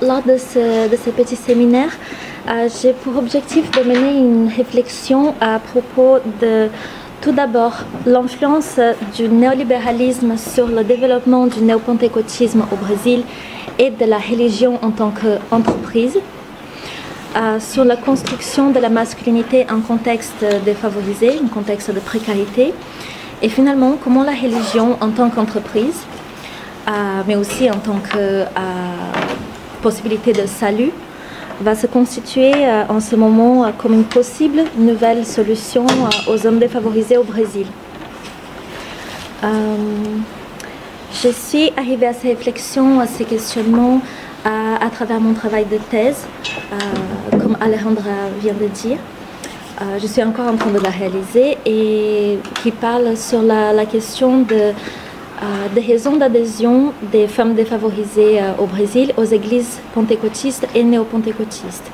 lors de ce petit séminaire, j'ai pour objectif de mener une réflexion à propos de, tout d'abord, l'influence du néolibéralisme sur le développement du néopentecôtisme au Brésil et de la religion en tant qu'entreprise, sur la construction de la masculinité en contexte défavorisé, en contexte de précarité, et finalement comment la religion en tant qu'entreprise, mais aussi en tant que possibilité de salut, va se constituer en ce moment comme une possible nouvelle solution aux hommes défavorisés au Brésil. Je suis arrivée à ces réflexions, à ces questionnements à travers mon travail de thèse, comme Alejandra vient de dire. Je suis encore en train de la réaliser et qui parle sur la question des raisons d'adhésion des femmes défavorisées au Brésil aux églises pentecôtistes et néopentecôtistes.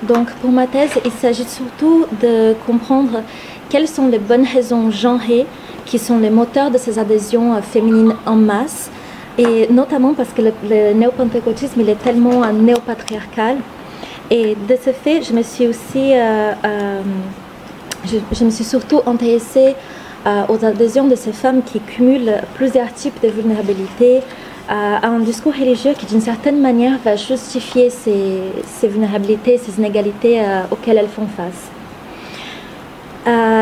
Donc pour ma thèse, il s'agit surtout de comprendre quelles sont les bonnes raisons genrées qui sont les moteurs de ces adhésions féminines en masse, et notamment parce que le néopentecôtisme il est tellement néopatriarcal. Et de ce fait, je me suis aussi, je me suis surtout intéressée aux adhésions de ces femmes qui cumulent plusieurs types de vulnérabilité à un discours religieux qui, d'une certaine manière, va justifier ces vulnérabilités, ces inégalités auxquelles elles font face.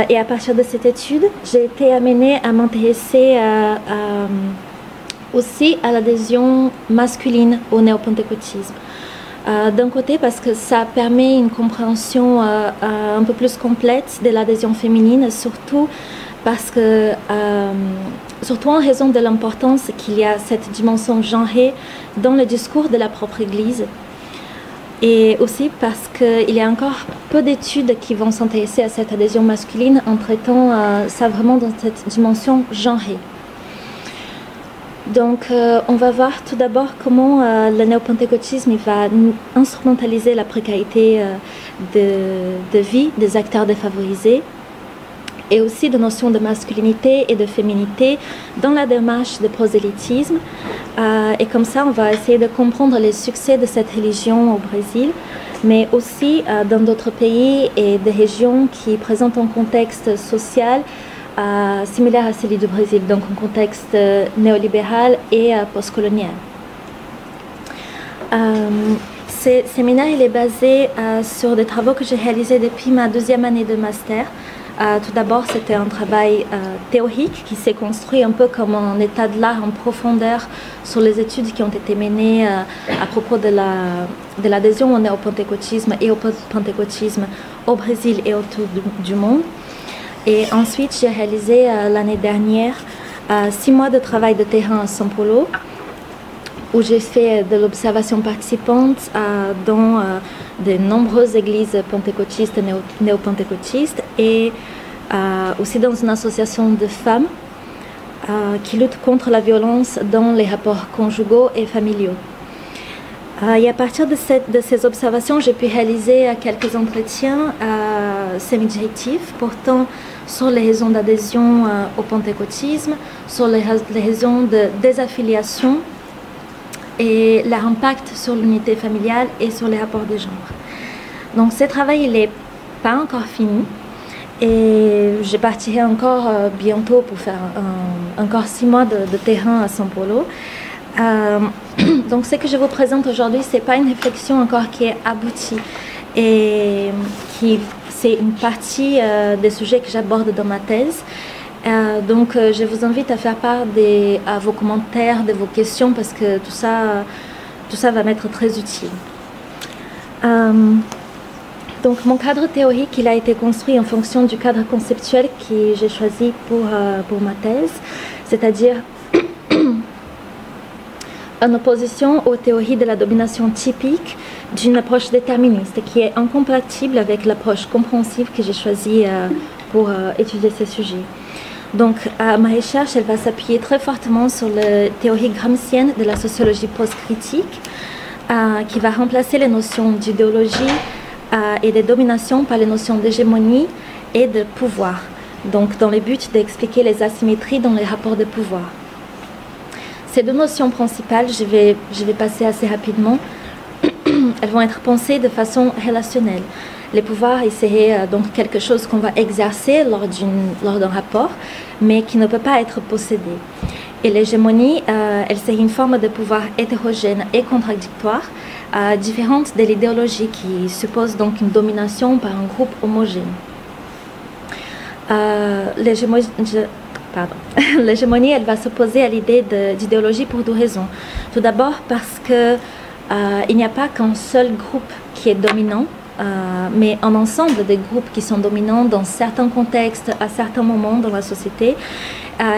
Et à partir de cette étude, j'ai été amenée à m'intéresser aussi à l'adhésion masculine au néopentecôtisme. D'un côté parce que ça permet une compréhension un peu plus complète de l'adhésion féminine, surtout parce que, surtout en raison de l'importance qu'il y a cette dimension genrée dans le discours de la propre Église, et aussi parce qu'il y a encore peu d'études qui vont s'intéresser à cette adhésion masculine en traitant ça vraiment dans cette dimension genrée. Donc, on va voir tout d'abord comment le néopentecôtisme va instrumentaliser la précarité de vie des acteurs défavorisés et aussi de notions de masculinité et de féminité dans la démarche de prosélytisme. Et comme ça, on va essayer de comprendre les succès de cette religion au Brésil, mais aussi dans d'autres pays et des régions qui présentent un contexte social similaire à celui du Brésil, donc un contexte néolibéral et postcolonial. Ce séminaire il est basé sur des travaux que j'ai réalisés depuis ma deuxième année de master. Tout d'abord, c'était un travail théorique qui s'est construit un peu comme un état de l'art en profondeur sur les études qui ont été menées à propos de l'adhésion au néopentecôtisme et au pentecôtisme au Brésil et autour du monde. Et ensuite, j'ai réalisé l'année dernière 6 mois de travail de terrain à São Paulo, où j'ai fait de l'observation participante dans de nombreuses églises pentecôtistes et néopentecôtistes, et aussi dans une association de femmes qui lutte contre la violence dans les rapports conjugaux et familiaux. Et à partir de ces observations, j'ai pu réaliser quelques entretiens semi-directifs portant sur les raisons d'adhésion au pentecôtisme, sur les raisons de désaffiliation et leur impact sur l'unité familiale et sur les rapports de genre. Donc ce travail, il n'est pas encore fini et je partirai encore bientôt pour faire encore 6 mois de terrain à São Paulo. Donc ce que je vous présente aujourd'hui, ce n'est pas une réflexion encore qui est aboutie et c'est une partie des sujets que j'aborde dans ma thèse. Donc je vous invite à faire part à vos commentaires, de vos questions, parce que tout ça va m'être très utile. Donc mon cadre théorique, il a été construit en fonction du cadre conceptuel que j'ai choisi pour ma thèse, c'est-à-dire en opposition aux théories de la domination typique d'une approche déterministe qui est incompatible avec l'approche compréhensive que j'ai choisie pour étudier ces sujets. Donc ma recherche, elle va s'appuyer très fortement sur la théorie gramscienne de la sociologie post-critique qui va remplacer les notions d'idéologie et de domination par les notions d'hégémonie et de pouvoir, donc dans le but d'expliquer les asymétries dans les rapports de pouvoir. Ces deux notions principales, je vais passer assez rapidement. elles vont être pensées de façon relationnelle. Les pouvoirs, c'est donc quelque chose qu'on va exercer lors d'un rapport, mais qui ne peut pas être possédé. Et l'hégémonie, elle serait une forme de pouvoir hétérogène et contradictoire, différente de l'idéologie qui suppose donc une domination par un groupe homogène. L'hégémonie, elle va s'opposer à l'idée d'idéologie pour deux raisons. Tout d'abord parce que il n'y a pas qu'un seul groupe qui est dominant, mais un ensemble de groupes qui sont dominants dans certains contextes, à certains moments dans la société,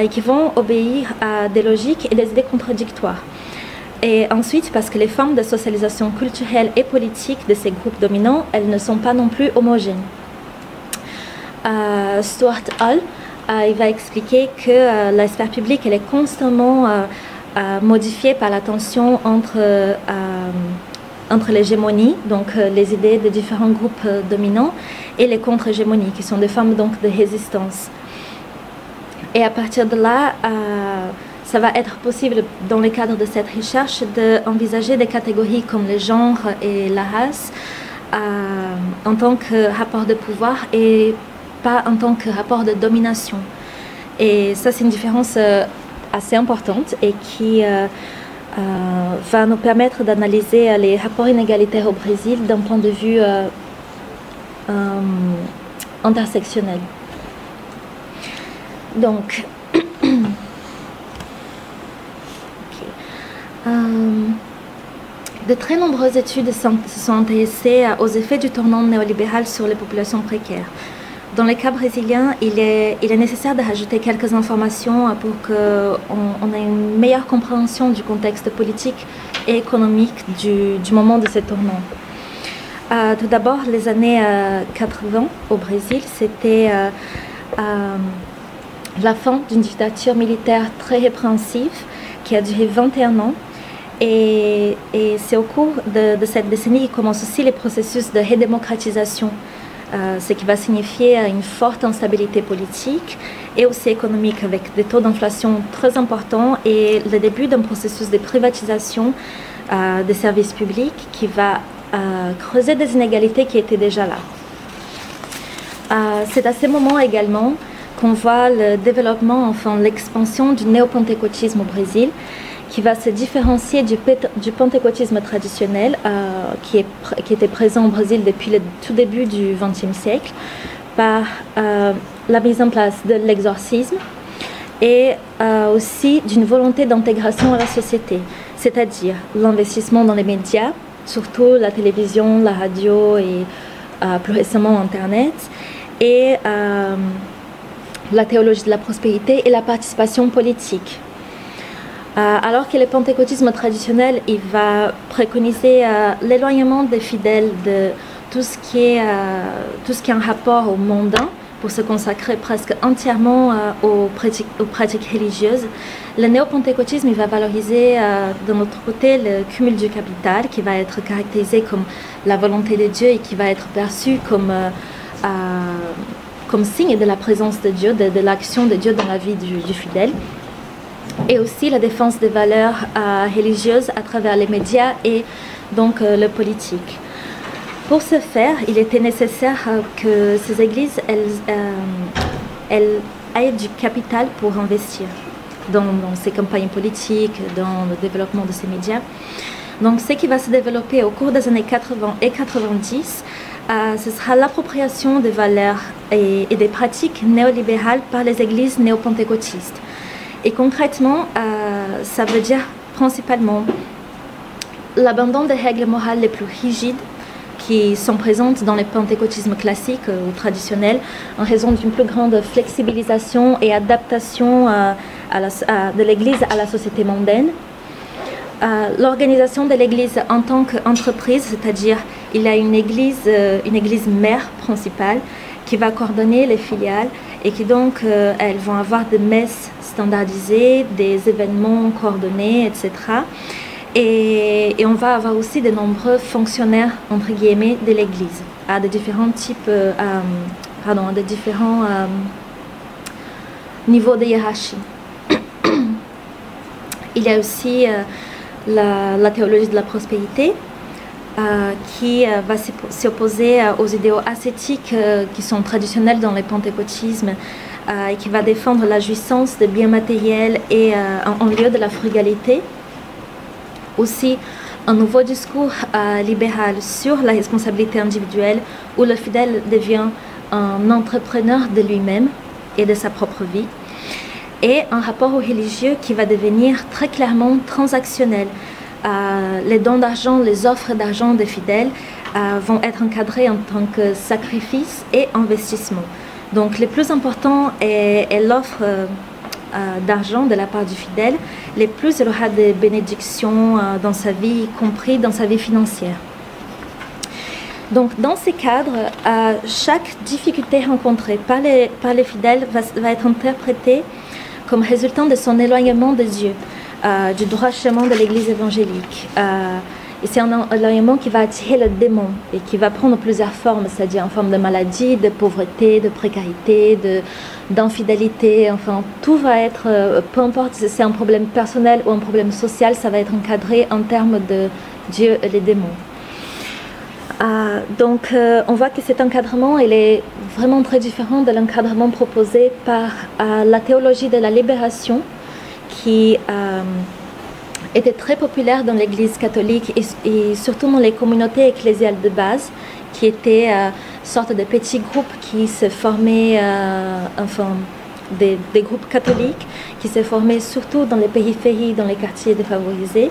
et qui vont obéir à des logiques et des idées contradictoires. Et ensuite, parce que les formes de socialisation culturelle et politique de ces groupes dominants, elles ne sont pas non plus homogènes. Stuart Hall, il va expliquer que la sphère publique, elle est constamment modifiée par la tension entre l'hégémonie, donc les idées de différents groupes dominants, et les contre-hégémonies, qui sont des formes donc de résistance. Et à partir de là, ça va être possible, dans le cadre de cette recherche, d'envisager des catégories comme le genre et la race en tant que rapport de pouvoir et pas en tant que rapport de domination. Et ça, c'est une différence assez importante et qui va nous permettre d'analyser les rapports inégalitaires au Brésil d'un point de vue intersectionnel. Donc, de très nombreuses études se sont intéressées aux effets du tournant néolibéral sur les populations précaires. Dans le cas brésilien, il est nécessaire de rajouter quelques informations pour qu'on ait une meilleure compréhension du contexte politique et économique du moment de ce tournant. Tout d'abord, les années 80 au Brésil, c'était la fin d'une dictature militaire très répréhensive qui a duré 21 ans. Et c'est au cours de cette décennie que commencent aussi les processus de redémocratisation, ce qui va signifier une forte instabilité politique et aussi économique, avec des taux d'inflation très importants et le début d'un processus de privatisation des services publics qui va creuser des inégalités qui étaient déjà là. C'est à ce moment également qu'on voit le développement, enfin l'expansion du néopentecôtisme au Brésil, qui va se différencier du pentecôtisme traditionnel qui était présent au Brésil depuis le tout début du XXe siècle par la mise en place de l'exorcisme et aussi d'une volonté d'intégration à la société, c'est-à-dire l'investissement dans les médias, surtout la télévision, la radio et plus récemment Internet, et la théologie de la prospérité et la participation politique. Alors que le pentecôtisme traditionnel, il va préconiser l'éloignement des fidèles de tout ce qui est un rapport au mondain pour se consacrer presque entièrement aux pratiques religieuses. Le néopentecôtisme, il va valoriser de notre côté le cumul du capital qui va être caractérisé comme la volonté de Dieu et qui va être perçu comme signe de la présence de Dieu, de l'action de Dieu dans la vie du fidèle. Et aussi la défense des valeurs religieuses à travers les médias et donc le politique. Pour ce faire, il était nécessaire que ces églises elles aient du capital pour investir dans ces campagnes politiques, dans le développement de ces médias. Donc ce qui va se développer au cours des années 80 et 90, ce sera l'appropriation des valeurs et des pratiques néolibérales par les églises néopentecôtistes. Et concrètement, ça veut dire principalement l'abandon des règles morales les plus rigides qui sont présentes dans le pentecôtisme classique ou traditionnel en raison d'une plus grande flexibilisation et adaptation de l'Église à la société mondaine. L'organisation de l'Église en tant qu'entreprise, c'est-à-dire il y a une église mère principale qui va coordonner les filiales et qui donc elles vont avoir des messes standardisées, des événements coordonnés, etc. Et on va avoir aussi de nombreux fonctionnaires, entre guillemets, de l'Église, à de différents types, de différents niveaux de hiérarchie. Il y a aussi la théologie de la prospérité, qui va s'opposer aux idéaux ascétiques qui sont traditionnels dans le pentecôtisme et qui va défendre la jouissance des biens matériels et en lieu de la frugalité. Aussi, un nouveau discours libéral sur la responsabilité individuelle où le fidèle devient un entrepreneur de lui-même et de sa propre vie. Et un rapport au religieux qui va devenir très clairement transactionnel. Les dons d'argent, les offres d'argent des fidèles vont être encadrés en tant que sacrifice et investissement. Donc le plus important est l'offre d'argent de la part du fidèle, les plus il aura des bénédictions dans sa vie, y compris dans sa vie financière. Donc dans ces cadres, chaque difficulté rencontrée par les fidèles va être interprétée comme résultant de son éloignement de Dieu, du droit chemin de l'Église évangélique. Et c'est un éloignement qui va attirer le démon et qui va prendre plusieurs formes, c'est-à-dire en forme de maladie, de pauvreté, de précarité, d'infidélité. Enfin, tout va être, peu importe si c'est un problème personnel ou un problème social, ça va être encadré en termes de Dieu et les démons. Donc, on voit que cet encadrement, il est vraiment très différent de l'encadrement proposé par la théologie de la libération, qui était très populaire dans l'Église catholique et surtout dans les communautés ecclésiales de base, qui étaient sorte de petits groupes qui se formaient, enfin, des groupes catholiques qui se formaient surtout dans les périphéries, dans les quartiers défavorisés,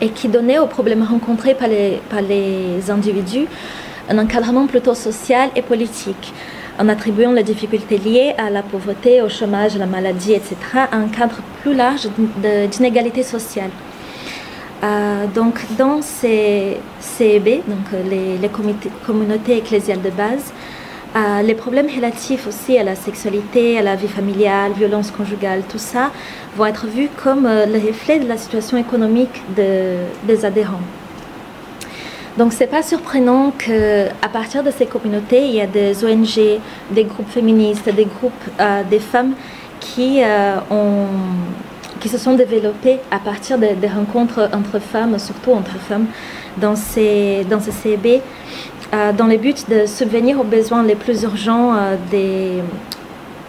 et qui donnaient aux problèmes rencontrés par les individus un encadrement plutôt social et politique, en attribuant les difficultés liées à la pauvreté, au chômage, à la maladie, etc., à un cadre plus large d'inégalité sociale. Donc, dans ces CEB, donc les communautés ecclésiales de base, les problèmes relatifs aussi à la sexualité, à la vie familiale, violence conjugale, tout ça, vont être vus comme le reflet de la situation économique des adhérents. Donc, ce n'est pas surprenant qu'à partir de ces communautés, il y a des ONG, des groupes féministes, des groupes des femmes qui se sont développés à partir des rencontres entre femmes, surtout entre femmes, dans ces CEB, dans le but de subvenir aux besoins les plus urgents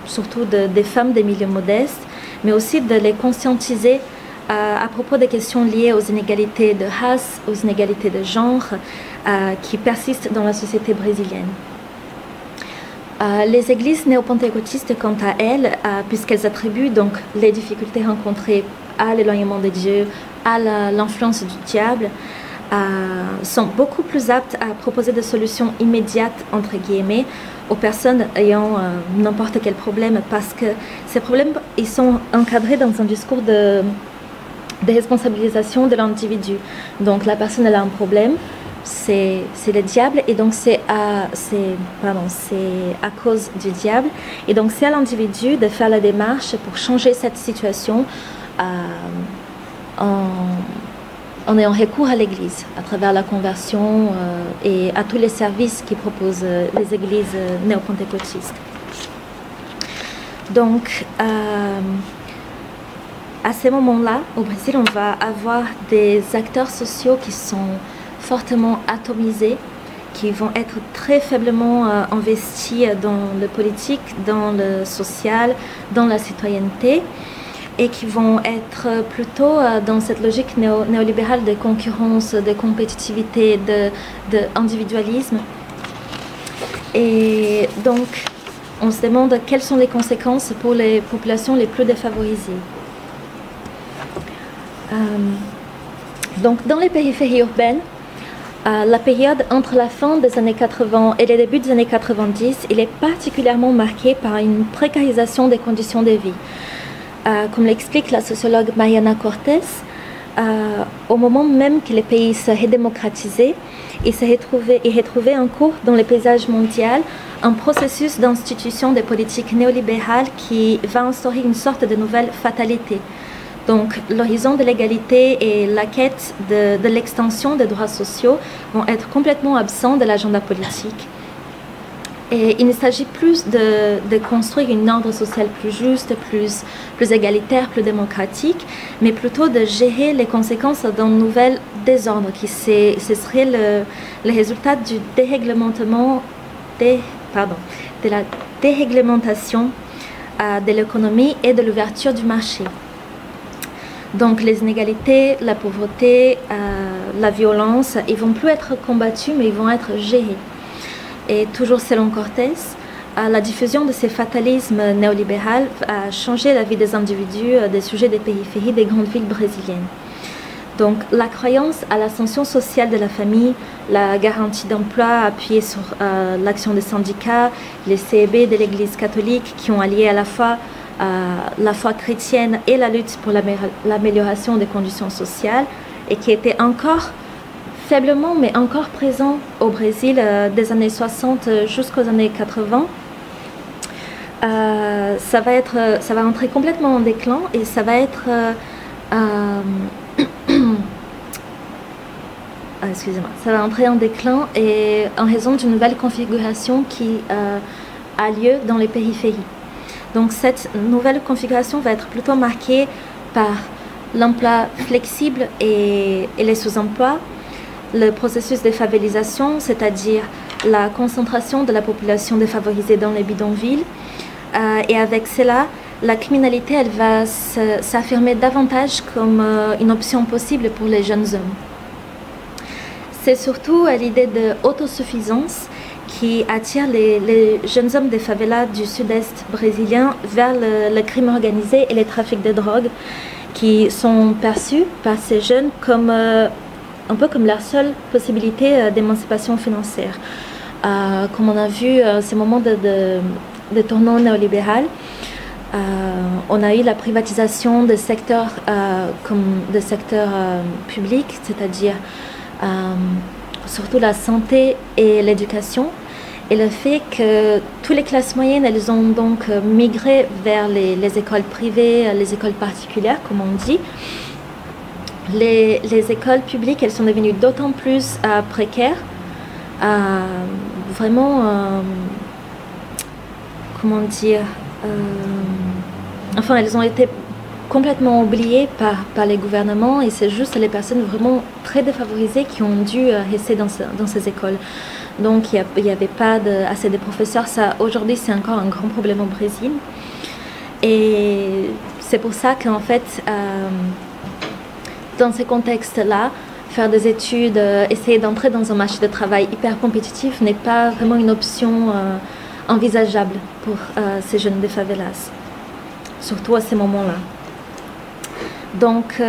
surtout des femmes des milieux modestes, mais aussi de les conscientiser à propos des questions liées aux inégalités de race, aux inégalités de genre qui persistent dans la société brésilienne. Les églises néo-pentecôtistes, quant à elles, puisqu'elles attribuent donc les difficultés rencontrées à l'éloignement de Dieu, à l'influence du diable, sont beaucoup plus aptes à proposer des solutions immédiates, entre guillemets, aux personnes ayant n'importe quel problème, parce que ces problèmes, ils sont encadrés dans un discours de responsabilisation de l'individu. Donc la personne elle a un problème, c'est le diable, et donc c'est à cause du diable, et donc c'est à l'individu de faire la démarche pour changer cette situation en ayant recours à l'Église à travers la conversion et à tous les services qui proposent les églises néo-pentecôtistes. Donc à ces moments-là, au Brésil, on va avoir des acteurs sociaux qui sont fortement atomisés, qui vont être très faiblement investis dans le politique, dans le social, dans la citoyenneté, et qui vont être plutôt dans cette logique néolibérale de concurrence, de compétitivité, d'individualisme. Et donc, on se demande quelles sont les conséquences pour les populations les plus défavorisées. Donc, dans les périphéries urbaines, la période entre la fin des années 80 et le début des années 90, il est particulièrement marqué par une précarisation des conditions de vie. Comme l'explique la sociologue Mariana Cortés, au moment même que le pays se redémocratisait, il retrouvait en cours dans le paysage mondial un processus d'institution des politiques néolibérales qui va instaurer une sorte de nouvelle fatalité. Donc, l'horizon de l'égalité et la quête de l'extension des droits sociaux vont être complètement absents de l'agenda politique. Et il ne s'agit plus de construire une ordre social plus juste, plus égalitaire, plus démocratique, mais plutôt de gérer les conséquences d'un nouvel désordre ce serait le résultat du de la déréglementation de l'économie et de l'ouverture du marché. Donc les inégalités, la pauvreté, la violence, ils ne vont plus être combattus, mais ils vont être gérés. Et toujours selon Cortés, la diffusion de ces fatalismes néolibéraux a changé la vie des individus, des sujets des périphéries des grandes villes brésiliennes. Donc la croyance à l'ascension sociale de la famille, la garantie d'emploi appuyée sur l'action des syndicats, les CEB de l'Église catholique qui ont allié à la fois la foi chrétienne et la lutte pour l'amélioration des conditions sociales et qui était encore faiblement mais encore présent au Brésil des années 60 jusqu'aux années 80. Ça va entrer complètement en déclin et ça va être excusez-moi, ça va entrer en déclin et en raison d'une nouvelle configuration qui a lieu dans les périphéries. Donc cette nouvelle configuration va être plutôt marquée par l'emploi flexible et les sous-emplois, le processus de favelisation, c'est-à-dire la concentration de la population défavorisée dans les bidonvilles. Et avec cela, la criminalité elle va s'affirmer davantage comme une option possible pour les jeunes hommes. C'est surtout l'idée d'autosuffisance qui attire les jeunes hommes des favelas du sud-est brésilien vers le crime organisé et les trafics de drogue qui sont perçus par ces jeunes comme un peu comme leur seule possibilité d'émancipation financière. Comme on a vu ces moments de tournant néolibéral, on a eu la privatisation des secteurs comme des secteurs publics, c'est-à-dire surtout la santé et l'éducation, et le fait que toutes les classes moyennes elles ont donc migré vers les écoles privées, les écoles particulières comme on dit. Les écoles publiques elles sont devenues d'autant plus précaires, vraiment comment dire, enfin elles ont été complètement oubliées par les gouvernements et c'est juste les personnes vraiment très défavorisées qui ont dû rester dans ces écoles. Donc il n'y avait pas assez de professeurs. Ça aujourd'hui c'est encore un grand problème au Brésil et c'est pour ça qu'en fait dans ces contextes-là, faire des études, essayer d'entrer dans un marché de travail hyper compétitif n'est pas vraiment une option envisageable pour ces jeunes des favelas, surtout à ces moments-là. Donc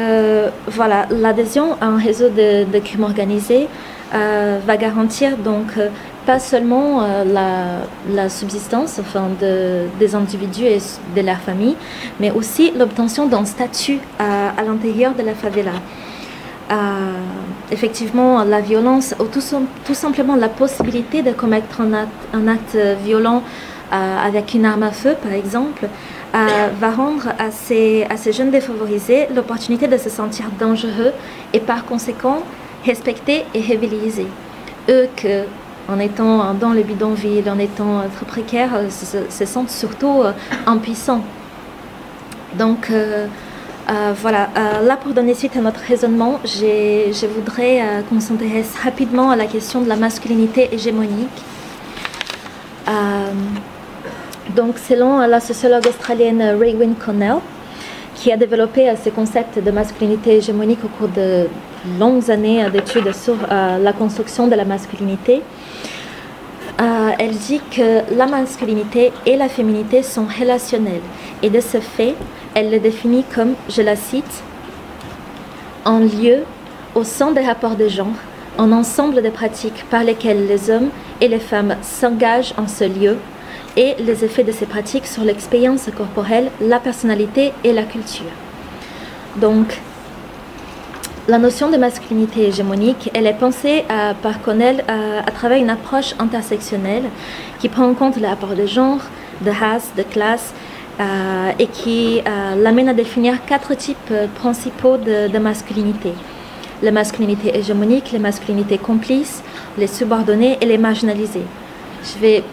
voilà, l'adhésion à un réseau de crime organisé va garantir donc pas seulement la subsistance enfin, des individus et de leur famille, mais aussi l'obtention d'un statut à l'intérieur de la favela. Effectivement, la violence ou tout simplement la possibilité de commettre un acte violent avec une arme à feu, par exemple, va rendre à ces jeunes défavorisés l'opportunité de se sentir dangereux et par conséquent respectés et révélisés. Eux en étant dans les bidonvilles, en étant très précaires, se sentent surtout impuissants. Donc voilà, là pour donner suite à notre raisonnement, je voudrais qu'on s'intéresse rapidement à la question de la masculinité hégémonique. Donc selon la sociologue australienne Raewyn Connell, qui a développé ce concept de masculinité hégémonique au cours de longues années d'études sur la construction de la masculinité, elle dit que la masculinité et la féminité sont relationnelles et de ce fait, elle le définit comme, je la cite, un lieu au sein des rapports de genre, un ensemble de pratiques par lesquelles les hommes et les femmes s'engagent en ce lieu et les effets de ces pratiques sur l'expérience corporelle, la personnalité et la culture. Donc, la notion de masculinité hégémonique, elle est pensée par Connell à travers une approche intersectionnelle qui prend en compte les rapports de genre, de race, de classe et qui l'amène à définir 4 types principaux de masculinité. La masculinité hégémonique, les masculinités complices, les subordonnés et les marginalisés. Je vais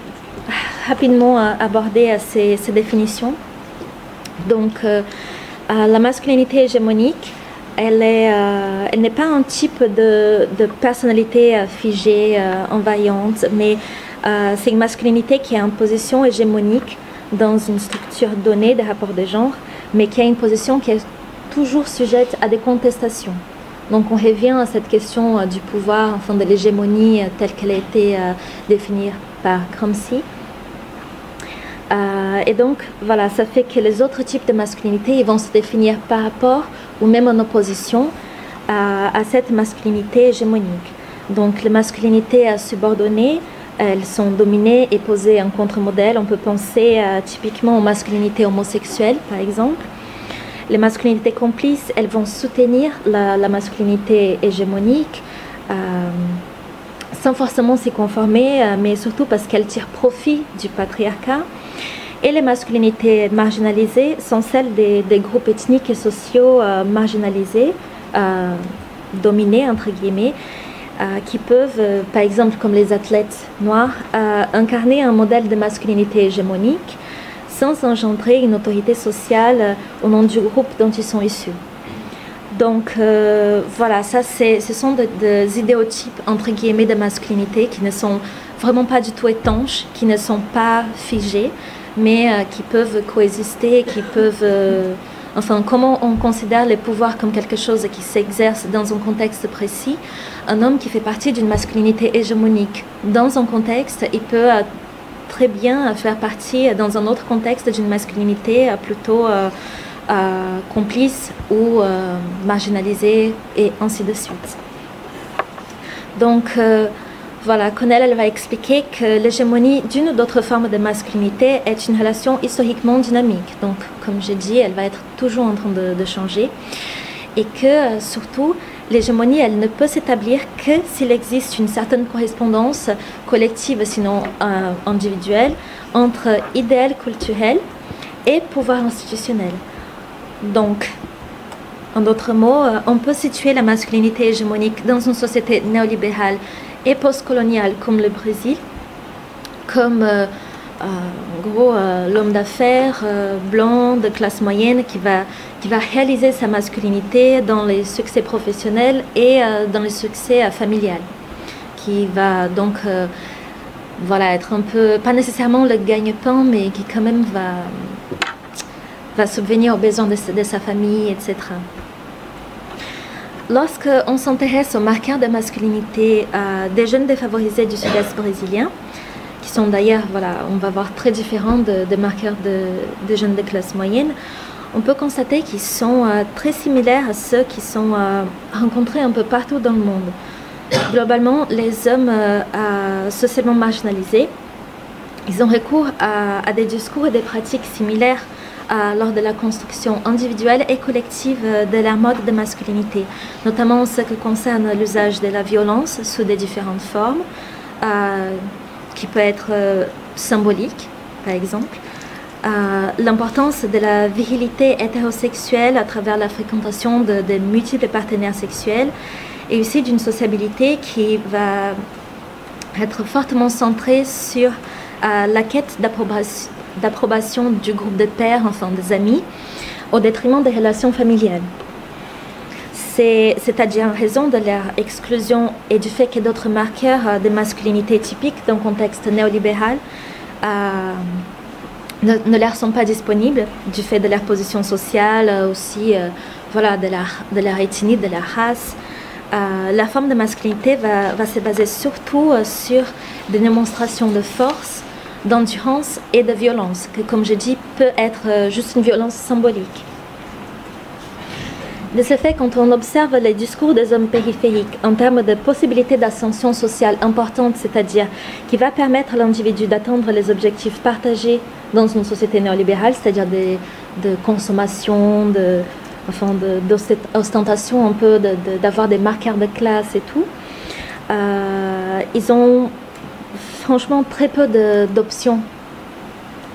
rapidement aborder ces définitions. Donc, la masculinité hégémonique, elle n'est pas un type de personnalité figée, envahissante, mais c'est une masculinité qui est en position hégémonique dans une structure donnée des rapports de genre, mais qui a une position qui est toujours sujette à des contestations. Donc on revient à cette question du pouvoir, enfin de l'hégémonie telle qu'elle a été définie par Gramsci. Et donc voilà, ça fait que les autres types de masculinité, ils vont se définir par rapport ou même en opposition à cette masculinité hégémonique. Donc les masculinités subordonnées, elles sont dominées et posées en contre-modèle. On peut penser typiquement aux masculinités homosexuelles, par exemple. Les masculinités complices, elles vont soutenir la masculinité hégémonique sans forcément s'y conformer, mais surtout parce qu'elles tirent profit du patriarcat. Et les masculinités marginalisées sont celles des groupes ethniques et sociaux marginalisés, dominés, entre guillemets, qui peuvent, par exemple comme les athlètes noirs, incarner un modèle de masculinité hégémonique sans engendrer une autorité sociale au nom du groupe dont ils sont issus. Donc voilà, ça ce sont des idéotypes entre guillemets de masculinité qui ne sont vraiment pas du tout étanches, qui ne sont pas figés, mais qui peuvent coexister, qui peuvent... enfin, comment on considère les pouvoirs comme quelque chose qui s'exerce dans un contexte précis. Un homme qui fait partie d'une masculinité hégémonique dans un contexte, il peut très bien faire partie dans un autre contexte d'une masculinité plutôt complice ou marginalisée et ainsi de suite. Donc voilà, Connell, elle va expliquer que l'hégémonie d'une ou d'autre forme de masculinité est une relation historiquement dynamique. Donc, comme j'ai dit, elle va être toujours en train de changer. Et que, surtout, l'hégémonie, elle ne peut s'établir que s'il existe une certaine correspondance collective, sinon individuelle, entre idéal culturel et pouvoir institutionnel. Donc, en d'autres mots, on peut situer la masculinité hégémonique dans une société néolibérale et postcoloniale comme le Brésil, comme en gros l'homme d'affaires blanc de classe moyenne qui va réaliser sa masculinité dans les succès professionnels et dans les succès familial, qui va donc voilà, être un peu, pas nécessairement le gagne-pain, mais qui quand même va subvenir aux besoins de sa famille, etc. Lorsqu'on s'intéresse aux marqueurs de masculinité des jeunes défavorisés du sud-est brésilien, qui sont d'ailleurs, voilà, on va voir très différents des marqueurs de jeunes de classe moyenne, on peut constater qu'ils sont très similaires à ceux qui sont rencontrés un peu partout dans le monde. Globalement, les hommes socialement marginalisés, ils ont recours à des discours et des pratiques similaires lors de la construction individuelle et collective de leur mode de masculinité, notamment en ce qui concerne l'usage de la violence sous des différentes formes, qui peut être symbolique, par exemple, l'importance de la virilité hétérosexuelle à travers la fréquentation de multiples partenaires sexuels, et aussi d'une sociabilité qui va être fortement centrée sur la quête d'approbation du groupe de pairs, enfin des amis, au détriment des relations familiales. C'est-à-dire en raison de leur exclusion et du fait que d'autres marqueurs de masculinité typiques d'un contexte néolibéral ne leur sont pas disponibles, du fait de leur position sociale, aussi voilà, de leur ethnie, de leur race. La forme de masculinité va se baser surtout sur des démonstrations de force, d'endurance et de violence, que comme je dis, peut être juste une violence symbolique. De ce fait, quand on observe les discours des hommes périphériques en termes de possibilités d'ascension sociale importante, c'est-à-dire qui va permettre à l'individu d'atteindre les objectifs partagés dans une société néolibérale, c'est-à-dire de consommation, d'ostentation un peu, d'avoir des marqueurs de classe et tout, ils ont franchement très peu d'options.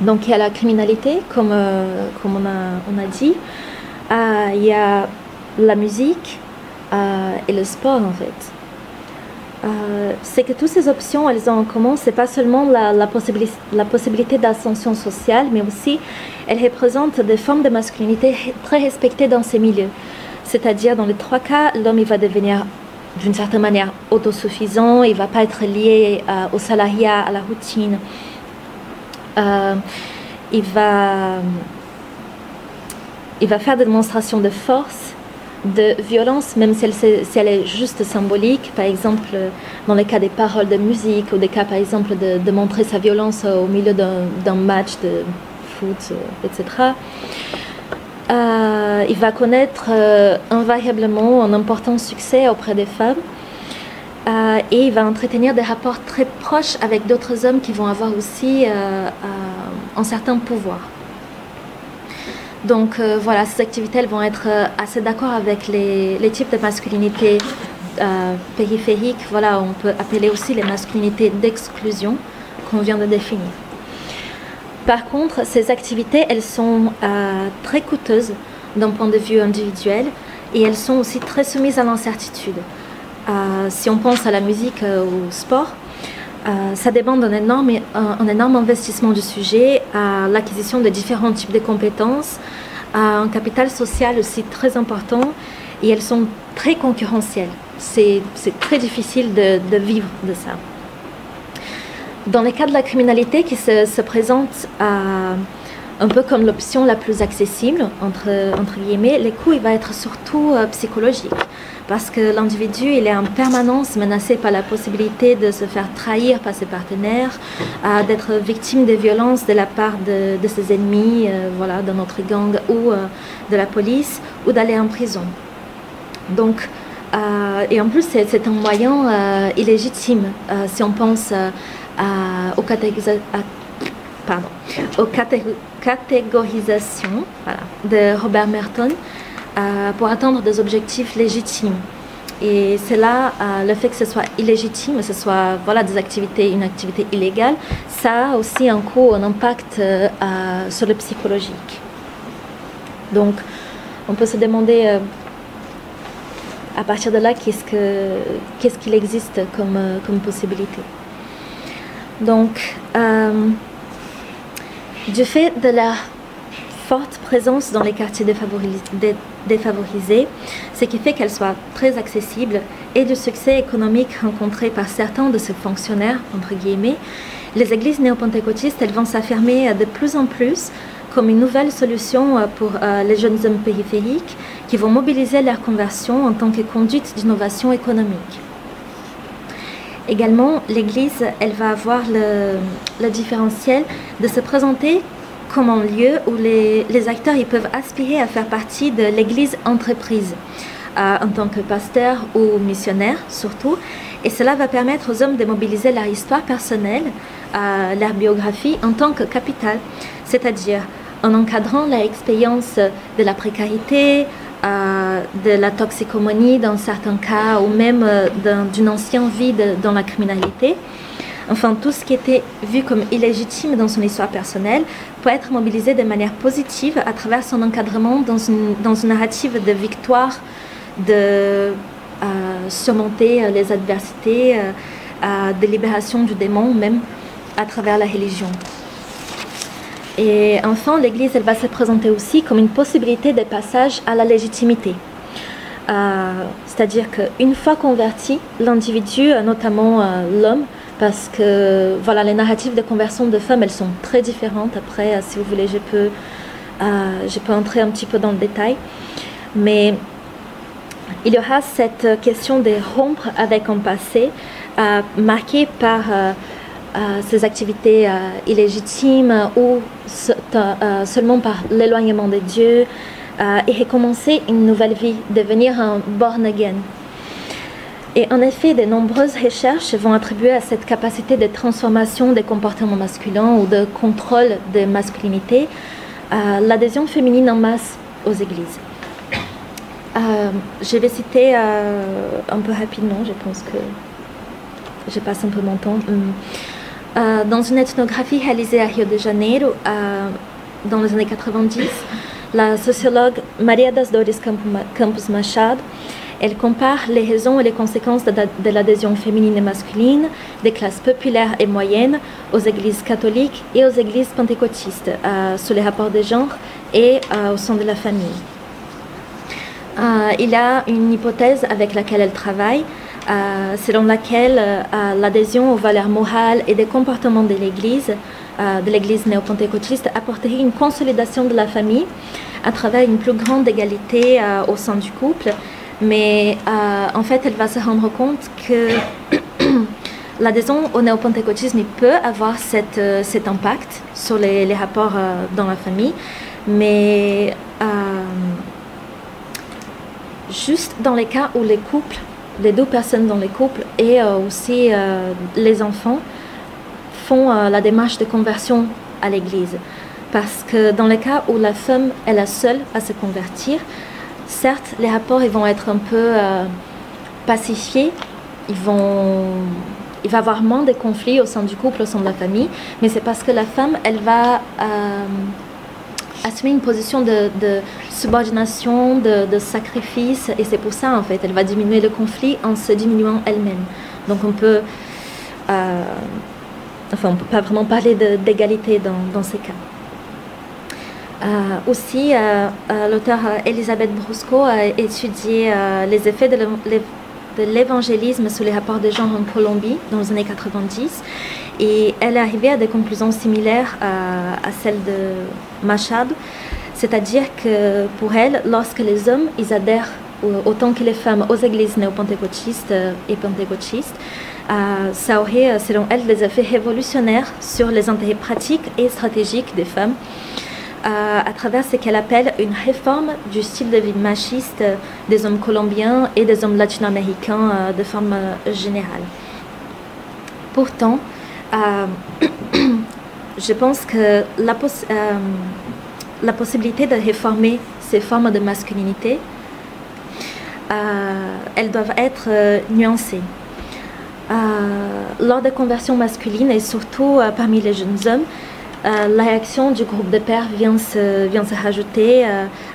Donc il y a la criminalité, comme on a dit, il y a la musique et le sport en fait. c'est que toutes ces options, elles ont en commun, c'est pas seulement la possibilité d'ascension sociale, mais aussi elles représentent des formes de masculinité très respectées dans ces milieux. C'est-à-dire, dans les trois cas, l'homme il va devenir d'une certaine manière autosuffisant, il ne va pas être lié au salariat, à la routine. Il va faire des démonstrations de force, de violence, même si elle est juste symbolique. Par exemple, dans les cas des paroles de musique ou des cas, par exemple, de montrer sa violence au milieu d'un match de foot, etc. Il va connaître invariablement un important succès auprès des femmes et il va entretenir des rapports très proches avec d'autres hommes qui vont avoir aussi un certain pouvoir. Donc voilà, ces activités elles vont être assez d'accord avec les types de masculinité périphériques. Voilà, on peut appeler aussi les masculinités d'exclusion qu'on vient de définir. Par contre, ces activités, elles sont très coûteuses d'un point de vue individuel et elles sont aussi très soumises à l'incertitude. Si on pense à la musique ou au sport, ça demande un énorme investissement du sujet, à l'acquisition de différents types de compétences, un capital social aussi très important et elles sont très concurrentielles. C'est très difficile de vivre de ça. Dans les cas de la criminalité qui se présente un peu comme l'option la plus accessible, entre guillemets, les coûts il va être surtout psychologique. Parce que l'individu il est en permanence menacé par la possibilité de se faire trahir par ses partenaires, d'être victime de violences de la part de ses ennemis, voilà, de notre gang ou de la police, ou d'aller en prison. Donc, et en plus c'est un moyen illégitime si on pense aux catégorisations voilà, de Robert Merton pour atteindre des objectifs légitimes. Et c'est là le fait que ce soit illégitime, que ce soit voilà, une activité illégale, ça a aussi un coût, un impact sur le psychologique. Donc on peut se demander à partir de là qu'est-ce qu'il existe comme possibilité. Donc, du fait de la forte présence dans les quartiers défavorisés, ce qui fait qu'elle soit très accessible et du succès économique rencontré par certains de ces fonctionnaires, entre guillemets, les églises néo-pentecôtistes elles vont s'affirmer de plus en plus comme une nouvelle solution pour les jeunes hommes périphériques qui vont mobiliser leur conversion en tant que conduite d'innovation économique. Également, l'Église, elle va avoir le différentiel de se présenter comme un lieu où les acteurs ils peuvent aspirer à faire partie de l'Église entreprise en tant que pasteur ou missionnaire surtout. Et cela va permettre aux hommes de mobiliser leur histoire personnelle, leur biographie en tant que capital, c'est-à-dire en encadrant l'expérience de la précarité, de la toxicomanie dans certains cas ou même d'une ancienne vie dans la criminalité. Enfin, tout ce qui était vu comme illégitime dans son histoire personnelle peut être mobilisé de manière positive à travers son encadrement dans une narrative de victoire, de surmonter les adversités, de libération du démon même à travers la religion. Et enfin, l'Église elle va se présenter aussi comme une possibilité de passage à la légitimité. C'est-à-dire qu'une fois converti, l'individu, notamment l'homme, parce que voilà, les narratives de conversion de femmes, elles sont très différentes. Après, si vous voulez, je peux entrer un petit peu dans le détail. Mais il y aura cette question de rompre avec un passé marqué par ces activités illégitimes ou seulement par l'éloignement de Dieu et recommencer une nouvelle vie, devenir un born again. Et en effet, de nombreuses recherches vont attribuer à cette capacité de transformation des comportements masculins ou de contrôle des masculinités l'adhésion féminine en masse aux églises. Je vais citer un peu rapidement, je pense que je passe un peu mon temps. Dans une ethnographie réalisée à Rio de Janeiro, dans les années 90, la sociologue Maria das Dores Campos Machado Elle compare les raisons et les conséquences de l'adhésion féminine et masculine des classes populaires et moyennes aux églises catholiques et aux églises pentecôtistes sur les rapports de genre et au sein de la famille. Il y a une hypothèse avec laquelle elle travaille, selon laquelle l'adhésion aux valeurs morales et des comportements de l'Église néo-pentecôtiste apporterait une consolidation de la famille à travers une plus grande égalité au sein du couple. Mais en fait, elle va se rendre compte que l'adhésion au néo-pentecôtisme peut avoir cet impact sur les rapports dans la famille, mais juste dans les cas où les deux personnes dans les couples et aussi les enfants font la démarche de conversion à l'Église. Parce que dans le cas où la femme est la seule à se convertir, certes, les rapports ils vont être un peu pacifiés, il va y avoir moins de conflits au sein du couple, au sein de la famille, mais c'est parce que la femme, elle va assumer une position de subordination, de sacrifice, et c'est pour ça, en fait, elle va diminuer le conflit en se diminuant elle-même. Donc on peut pas vraiment parler d'égalité dans ces cas. Aussi, l'auteur Elisabeth Brusco a étudié les effets de l'évangélisme sur les rapports de genre en Colombie dans les années 90, et elle est arrivée à des conclusions similaires à celles de Machado, c'est-à-dire que pour elle, lorsque les hommes ils adhèrent autant que les femmes aux églises néo-pentecôtistes et pentecôtistes, ça aurait, selon elle, des effets révolutionnaires sur les intérêts pratiques et stratégiques des femmes, à travers ce qu'elle appelle une réforme du style de vie machiste des hommes colombiens et des hommes latino-américains de forme générale. Pourtant, je pense que la possibilité de réformer ces formes de masculinité, elles doivent être nuancées. Lors des conversions masculines et surtout parmi les jeunes hommes, la réaction du groupe de pères vient se rajouter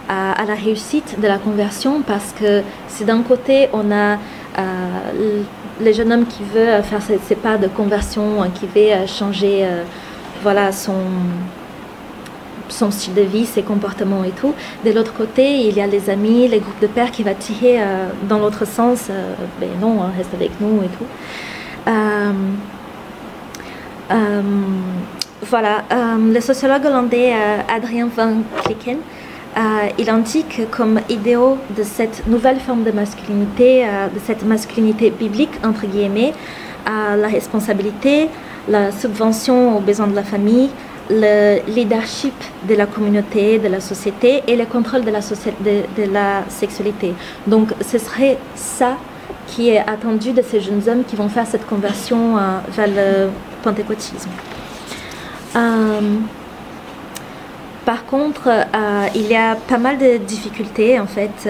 à la réussite de la conversion, parce que si d'un côté on a les jeunes hommes qui veulent faire ses pas de conversion, qui veulent changer voilà, son style de vie, ses comportements et tout, de l'autre côté il y a les amis, les groupes de pères qui vont tirer dans l'autre sens, ben non, hein, reste avec nous et tout. Voilà, le sociologue hollandais Adriaan van Klieken, il indique comme idéaux de cette nouvelle forme de masculinité, de cette masculinité biblique, entre guillemets, la responsabilité, la subvention aux besoins de la famille, le leadership de la communauté, de la société et le contrôle de la sexualité. Donc ce serait ça qui est attendu de ces jeunes hommes qui vont faire cette conversion vers le pentecôtisme. Par contre, il y a pas mal de difficultés en fait,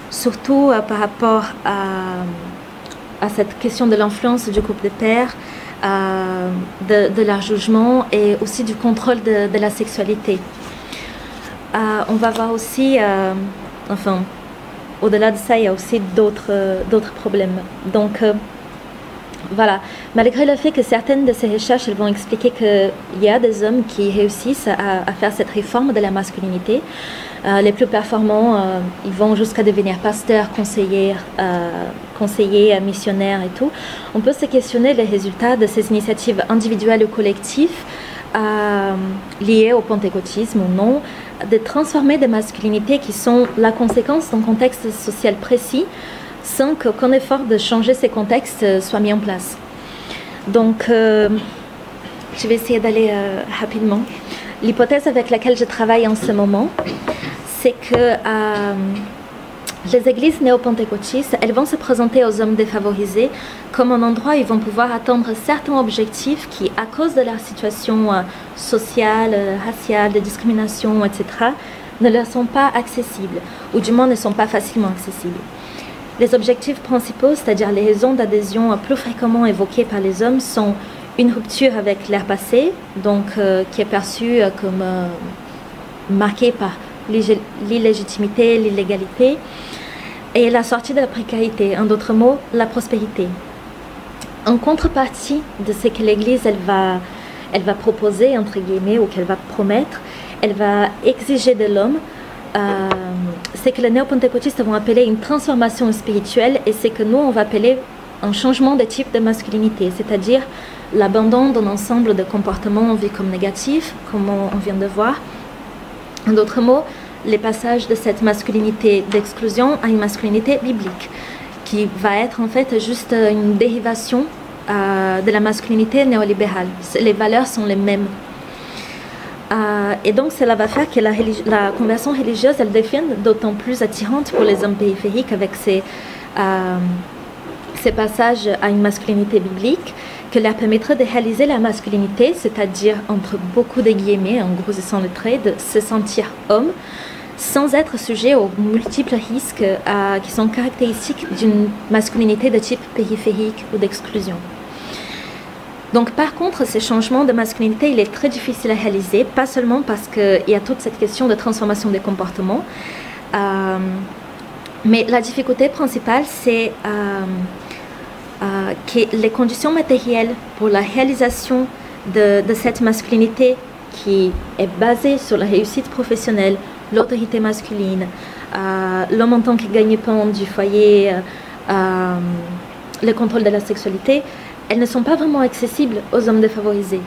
surtout par rapport à cette question de l'influence du groupe de pères, de leur jugement et aussi du contrôle de la sexualité. On va voir aussi, enfin, au-delà de ça, il y a aussi d'autres problèmes. Donc, voilà, malgré le fait que certaines de ces recherches elles vont expliquer qu'il y a des hommes qui réussissent à faire cette réforme de la masculinité, les plus performants, ils vont jusqu'à devenir pasteurs, conseillers, missionnaires et tout. On peut se questionner les résultats de ces initiatives individuelles ou collectives liées au pentecôtisme ou non, de transformer des masculinités qui sont la conséquence d'un contexte social précis, sans qu'aucun effort de changer ces contextes soit mis en place. Donc, je vais essayer d'aller rapidement. L'hypothèse avec laquelle je travaille en ce moment, c'est que les églises néo-pentecôtistes, elles vont se présenter aux hommes défavorisés comme un endroit où ils vont pouvoir atteindre certains objectifs qui, à cause de leur situation sociale, raciale, de discrimination, etc., ne leur sont pas accessibles, ou du moins ne sont pas facilement accessibles. Les objectifs principaux, c'est-à-dire les raisons d'adhésion plus fréquemment évoquées par les hommes, sont une rupture avec leur passé, donc qui est perçue comme marquée par l'illégitimité, l'illégalité, et la sortie de la précarité, en d'autres mots, la prospérité. En contrepartie de ce que l'Église elle va proposer, entre guillemets, ou qu'elle va promettre, elle va exiger de l'homme c'est que les néo-pentecôtistes vont appeler une transformation spirituelle, et c'est que nous, on va appeler un changement de type de masculinité, c'est-à-dire l'abandon d'un ensemble de comportements vus comme négatifs, comme on vient de voir. En d'autres mots, les passages de cette masculinité d'exclusion à une masculinité biblique, qui va être en fait juste une dérivation de la masculinité néolibérale. Les valeurs sont les mêmes. Et donc cela va faire que la conversion religieuse, elle devient d'autant plus attirante pour les hommes périphériques avec ces passages à une masculinité biblique, que leur permettrait de réaliser la masculinité, c'est-à-dire, entre beaucoup de guillemets, en grossissant le trait, de se sentir homme, sans être sujet aux multiples risques qui sont caractéristiques d'une masculinité de type périphérique ou d'exclusion. Donc par contre, ces changements de masculinité, il est très difficile à réaliser, pas seulement parce qu'il y a toute cette question de transformation des comportements, mais la difficulté principale, c'est que les conditions matérielles pour la réalisation de cette masculinité qui est basée sur la réussite professionnelle, l'autorité masculine, l'homme en tant que gagne-pain du foyer, le contrôle de la sexualité, elles ne sont pas vraiment accessibles aux hommes défavorisés.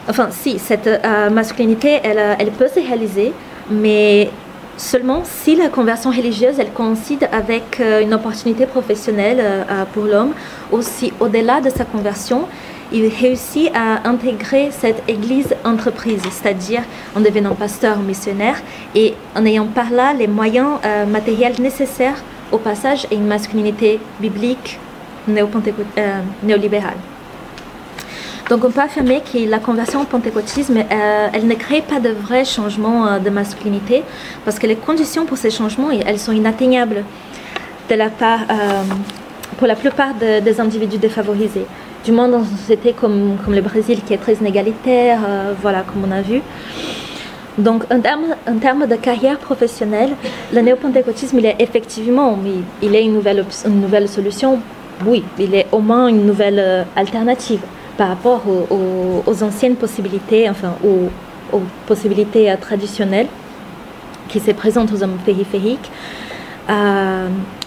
Enfin, si, cette masculinité, elle peut se réaliser, mais seulement si la conversion religieuse, elle coïncide avec une opportunité professionnelle pour l'homme, ou si au-delà de sa conversion, il réussit à intégrer cette église entreprise, c'est-à-dire en devenant pasteur ou missionnaire, et en ayant par là les moyens matériels nécessaires au passage à une masculinité biblique néolibérale. Donc on peut affirmer que la conversion au pentecôtisme, elle ne crée pas de vrais changements de masculinité, parce que les conditions pour ces changements, elles sont inatteignables pour la plupart des individus défavorisés. Du moins dans une société comme le Brésil, qui est très inégalitaire, voilà, comme on a vu. Donc en termes de carrière professionnelle, le néopentecôtisme, il est effectivement, il est une nouvelle solution. Oui, il est au moins une nouvelle alternative par rapport aux anciennes possibilités, enfin aux possibilités traditionnelles qui se présentent aux hommes périphériques.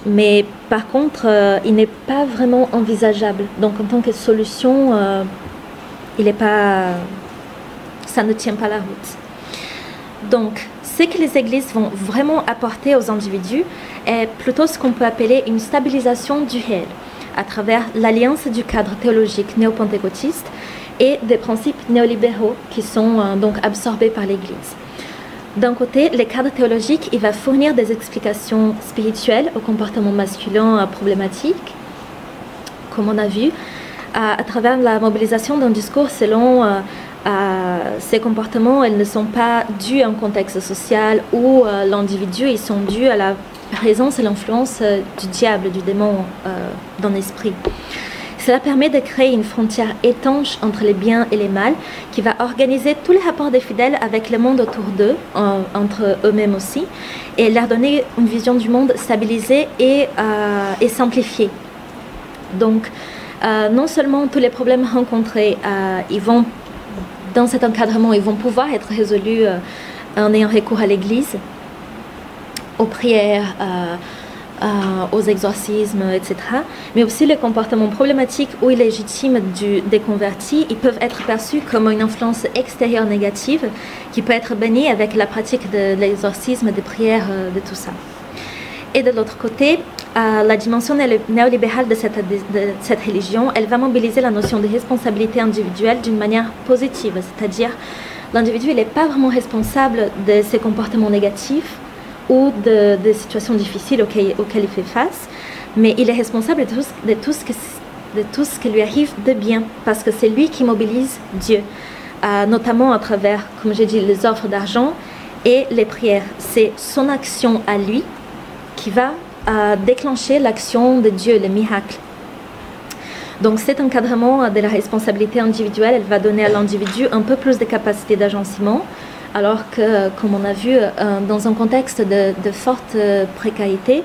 Mais par contre, il n'est pas vraiment envisageable. Donc en tant que solution, ça ne tient pas la route. Donc, ce que les églises vont vraiment apporter aux individus est plutôt ce qu'on peut appeler une stabilisation du réel, à travers l'alliance du cadre théologique néopentecôtiste et des principes néolibéraux qui sont donc absorbés par l'Église. D'un côté, le cadre théologique, il va fournir des explications spirituelles au comportement masculin problématique, comme on a vu, à travers la mobilisation d'un discours selon ces comportements, ils ne sont pas dus à un contexte social où l'individu, ils sont dus à la présence et l'influence du diable, du démon dans l'esprit. Cela permet de créer une frontière étanche entre les biens et les mal, qui va organiser tous les rapports des fidèles avec le monde autour d'eux, entre eux-mêmes aussi, et leur donner une vision du monde stabilisée et simplifiée. Donc, non seulement tous les problèmes rencontrés, dans cet encadrement, ils vont pouvoir être résolus en ayant recours à l'Église, aux prières, aux exorcismes, etc. Mais aussi les comportements problématiques ou illégitimes des convertis, ils peuvent être perçus comme une influence extérieure négative qui peut être bannie avec la pratique de l'exorcisme, des prières, de tout ça. Et de l'autre côté, la dimension néolibérale de cette religion, elle va mobiliser la notion de responsabilité individuelle d'une manière positive, c'est-à-dire l'individu n'est pas vraiment responsable de ses comportements négatifs ou des situations difficiles auxquelles il fait face, mais il est responsable de tout ce qui lui arrive de bien, parce que c'est lui qui mobilise Dieu, notamment à travers, comme j'ai dit, les offres d'argent et les prières. C'est son action à lui qui va déclencher l'action de Dieu, le miracle. Donc cet encadrement de la responsabilité individuelle, elle va donner à l'individu un peu plus de capacité d'agencement, alors que, comme on a vu, dans un contexte de forte précarité,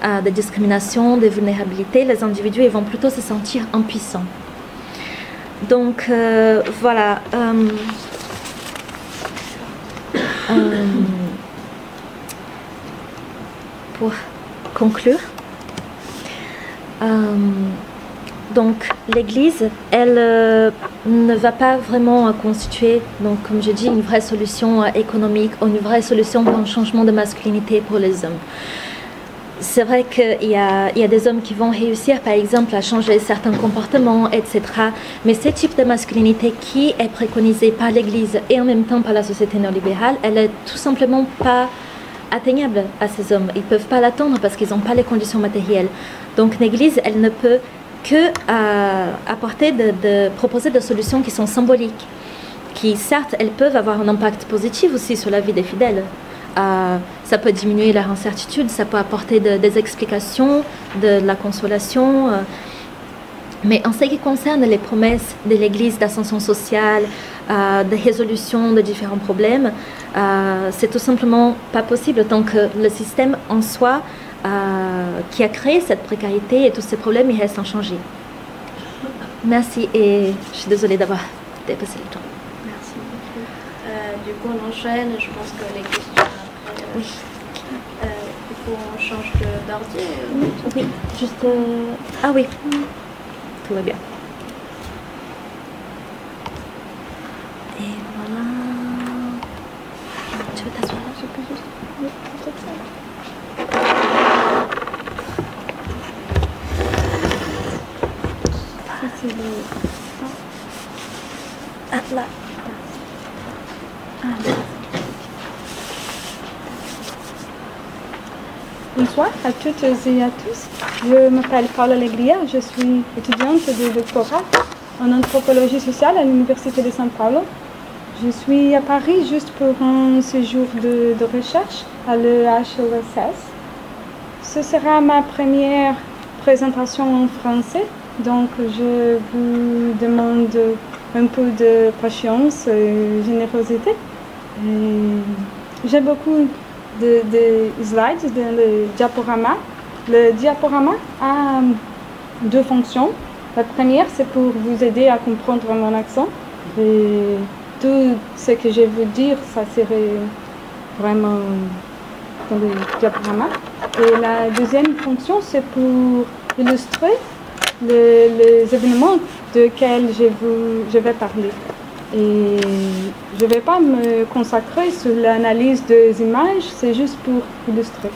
de discrimination, de vulnérabilité, les individus ils vont plutôt se sentir impuissants. Donc voilà. Pour conclure, donc l'Église, elle ne va pas vraiment constituer, donc comme je dis, une vraie solution économique ou une vraie solution pour un changement de masculinité pour les hommes. C'est vrai qu'il y a des hommes qui vont réussir, par exemple, à changer certains comportements, etc. Mais ce type de masculinité qui est préconisé par l'Église et en même temps par la société néolibérale, elle est tout simplement pas atteignable à ces hommes. Ils ne peuvent pas l'attendre parce qu'ils n'ont pas les conditions matérielles. Donc l'Église, elle ne peut que apporter proposer des solutions qui sont symboliques, qui certes, elles peuvent avoir un impact positif aussi sur la vie des fidèles. Ça peut diminuer leur incertitude, ça peut apporter des explications, de la consolation. Mais en ce qui concerne les promesses de l'Église d'ascension sociale, de résolution de différents problèmes, c'est tout simplement pas possible tant que le système en soi qui a créé cette précarité et tous ces problèmes, il reste inchangé. Merci et je suis désolée d'avoir dépassé le temps. Merci beaucoup. Du coup, on enchaîne. Je pense que les questions après. Oui. Du coup, on change d'ordi. Oui, juste. Ah oui, tout va bien. Et voilà. Tu veux t'asseoir là? Je peux juste. Oui, peut-être ça. C'est le... Ah, là. Ah, bonsoir à toutes et à tous. Je m'appelle Paula Alegria, je suis étudiante de doctorat en anthropologie sociale à l'Université de São Paulo. Je suis à Paris juste pour un séjour de recherche à l'EHESS. Ce sera ma première présentation en français, donc je vous demande un peu de patience et générosité. J'ai beaucoup de slides dans le diaporama. Le diaporama a deux fonctions. La première, c'est pour vous aider à comprendre mon accent. Et tout ce que je veux dire, ça serait vraiment dans le diaporama. Et la deuxième fonction, c'est pour illustrer les événements desquels je vais parler. Et je ne vais pas me consacrer sur l'analyse des images, c'est juste pour illustrer.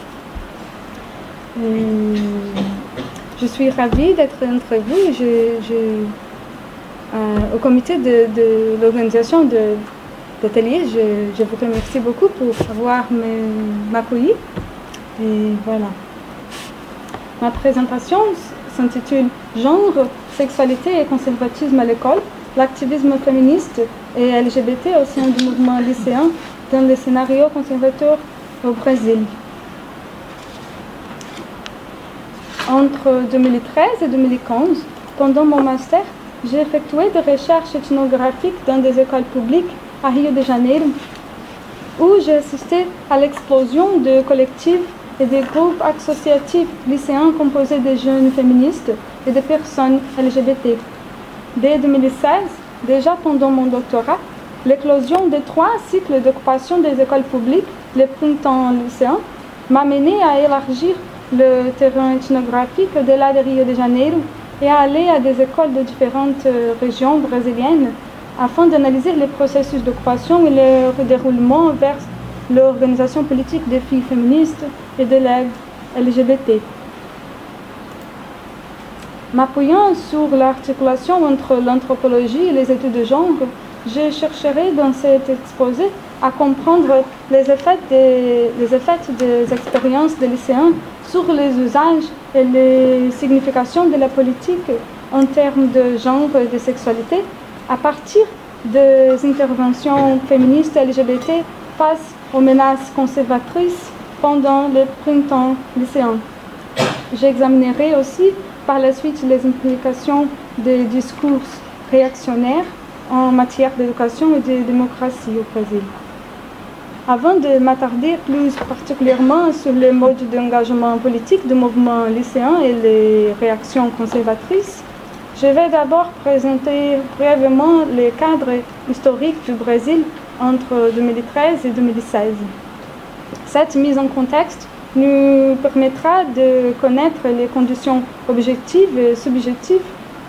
Je suis ravie d'être entre vous. Au comité de l'organisation de l'atelier, je vous remercie beaucoup pour avoir m'accueilli. Et voilà. Ma présentation s'intitule « Genre, sexualité et conservatisme à l'école, l'activisme féministe et LGBT au sein du mouvement lycéen dans les scénarios conservateurs au Brésil ». Entre 2013 et 2015, pendant mon master, j'ai effectué des recherches ethnographiques dans des écoles publiques à Rio de Janeiro, où j'ai assisté à l'explosion de collectifs et des groupes associatifs lycéens composés de jeunes féministes et de personnes LGBT. Dès 2016, déjà pendant mon doctorat, l'éclosion de 3 cycles d'occupation des écoles publiques, le printemps lycéen, m'a mené à élargir le terrain ethnographique au-delà de Rio de Janeiro et à aller à des écoles de différentes régions brésiliennes afin d'analyser les processus d'occupation et leur déroulement vers l'organisation politique des filles féministes et de l'aide LGBT. M'appuyant sur l'articulation entre l'anthropologie et les études de genre, je chercherai dans cet exposé à comprendre les effets des expériences des lycéens sur les usages et les significations de la politique en termes de genre et de sexualité à partir des interventions féministes LGBT face aux menaces conservatrices pendant le printemps lycéen. J'examinerai aussi par la suite les implications des discours réactionnaires en matière d'éducation et de démocratie au Brésil. Avant de m'attarder plus particulièrement sur les modes d'engagement politique du mouvement lycéen et les réactions conservatrices, je vais d'abord présenter brièvement le cadre historique du Brésil entre 2013 et 2016. Cette mise en contexte nous permettra de connaître les conditions objectives et subjectives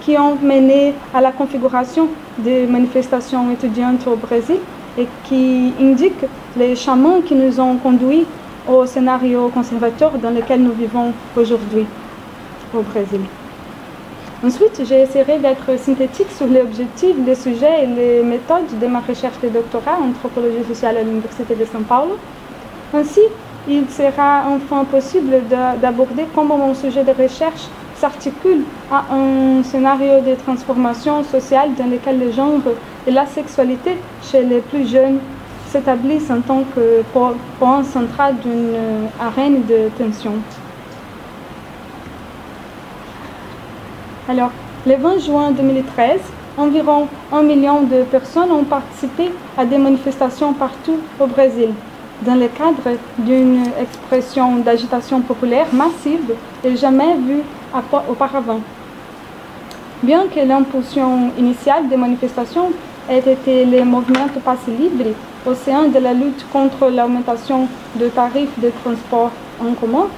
qui ont mené à la configuration des manifestations étudiantes au Brésil et qui indiquent les chemins qui nous ont conduits au scénario conservateur dans lequel nous vivons aujourd'hui au Brésil. Ensuite, j'essaierai d'être synthétique sur les objectifs, les sujets et les méthodes de ma recherche de doctorat en anthropologie sociale à l'Université de São Paulo. Ainsi, il sera enfin possible d'aborder comment mon sujet de recherche s'articule à un scénario de transformation sociale dans lequel le genre et la sexualité chez les plus jeunes s'établissent en tant que point central d'une arène de tension. Alors, le 20 juin 2013, environ 1 million de personnes ont participé à des manifestations partout au Brésil, dans le cadre d'une expression d'agitation populaire massive et jamais vue auparavant. Bien que l'impulsion initiale des manifestations ait été le mouvement Passe Libre au sein de la lutte contre l'augmentation de tarifs de transport en commun,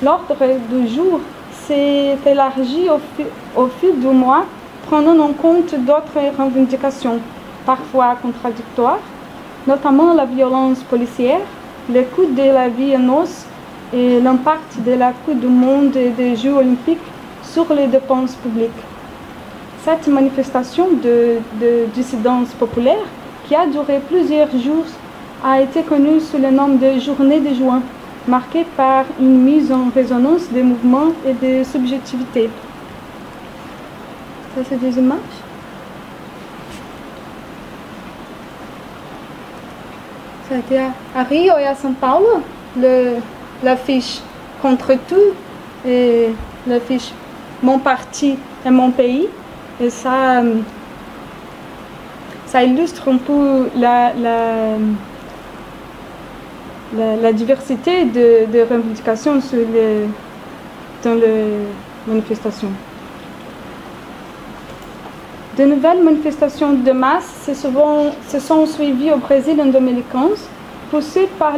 l'ordre du jour s'est élargi au fil du mois, prenant en compte d'autres revendications, parfois contradictoires, notamment la violence policière, le coût de la vie en os et l'impact de la Coupe du Monde et des Jeux olympiques sur les dépenses publiques. Cette manifestation de dissidence populaire, qui a duré plusieurs jours, a été connue sous le nom de Journée de juin, marquée par une mise en résonance des mouvements et des subjectivités. Ça, c'est des images. Ça a été à Rio et à São Paulo, l'affiche contre tout et l'affiche mon parti et mon pays. Et ça illustre un peu la diversité de revendications dans les manifestations. De nouvelles manifestations de masse se sont suivies au Brésil en 2015, poussées par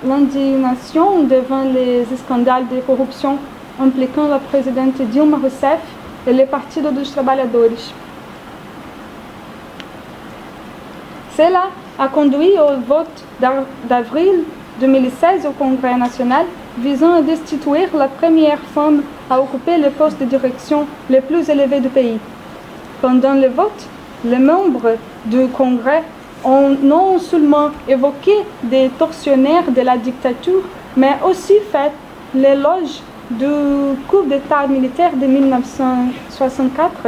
l'indignation devant les scandales de corruption impliquant la présidente Dilma Rousseff et le Partido dos Trabalhadores. Cela a conduit au vote d'avril 2016 au Congrès national visant à destituer la première femme à occuper le poste de direction le plus élevé du pays. Pendant le vote, les membres du Congrès ont non seulement évoqué des tortionnaires de la dictature, mais aussi fait l'éloge du coup d'État militaire de 1964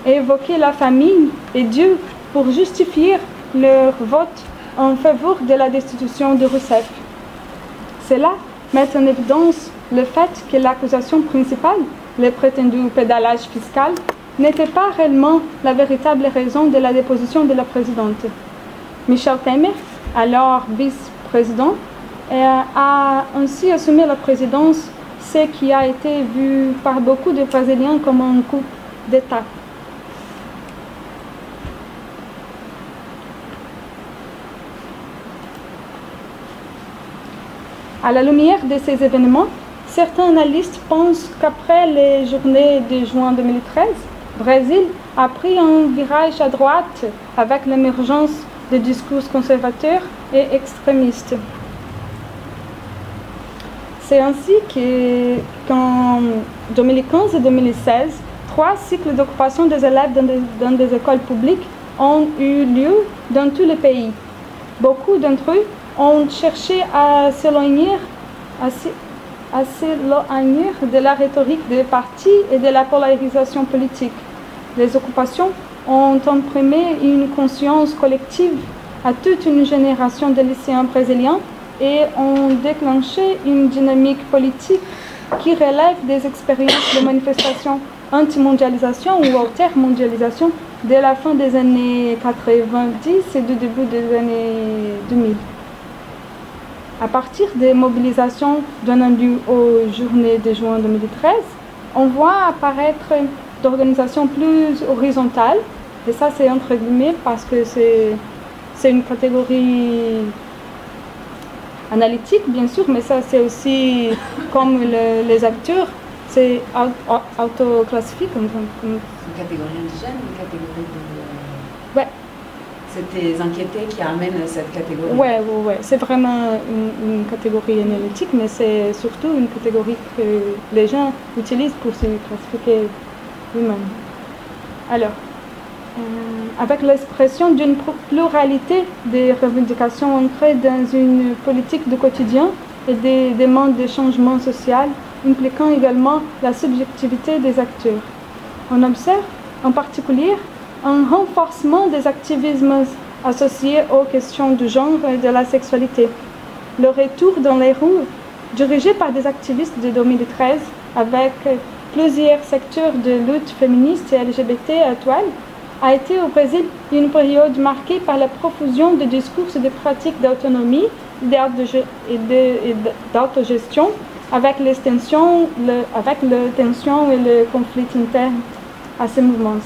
et évoqué la famille et Dieu pour justifier leur vote en faveur de la destitution de Rousseff. Cela met en évidence le fait que l'accusation principale, le prétendu pédalage fiscal, n'était pas réellement la véritable raison de la déposition de la présidente. Michel Temer, alors vice-président, a ainsi assumé la présidence, ce qui a été vu par beaucoup de Brésiliens comme un coup d'État. À la lumière de ces événements, certains analystes pensent qu'après les journées de juin 2013, Brésil a pris un virage à droite avec l'émergence de discours conservateurs et extrémistes. C'est ainsi qu'en 2015 et 2016, 3 cycles d'occupation des élèves dans des écoles publiques ont eu lieu dans tout le pays. Beaucoup d'entre eux ont cherché à s'éloigner de la rhétorique des partis et de la polarisation politique. Les occupations ont imprimé une conscience collective à toute une génération de lycéens brésiliens et ont déclenché une dynamique politique qui relève des expériences de manifestations anti-mondialisation ou alter-mondialisation dès la fin des années 90 et du début des années 2000. À partir des mobilisations donnant lieu aux journées de juin 2013, on voit apparaître d'organisations plus horizontales, et ça c'est entre guillemets parce que c'est une catégorie analytique bien sûr, mais ça c'est aussi comme les acteurs, c'est autoclassifié comme une catégorie indigène, une catégorie de... Ouais. C'est tes inquiétés qui amènent cette catégorie. Ouais. C'est vraiment une catégorie analytique, mais c'est surtout une catégorie que les gens utilisent pour se classifier eux-mêmes. Alors, avec l'expression d'une pluralité des revendications ancrées dans une politique du quotidien et des demandes de changement social, impliquant également la subjectivité des acteurs. On observe en particulier un renforcement des activismes associés aux questions du genre et de la sexualité. Le retour dans les rues, dirigé par des activistes de 2013, avec plusieurs secteurs de lutte féministe et LGBT actuels, a été au Brésil une période marquée par la profusion de discours et de pratiques d'autonomie et d'autogestion, avec les tensions et le conflit interne à ces mouvements.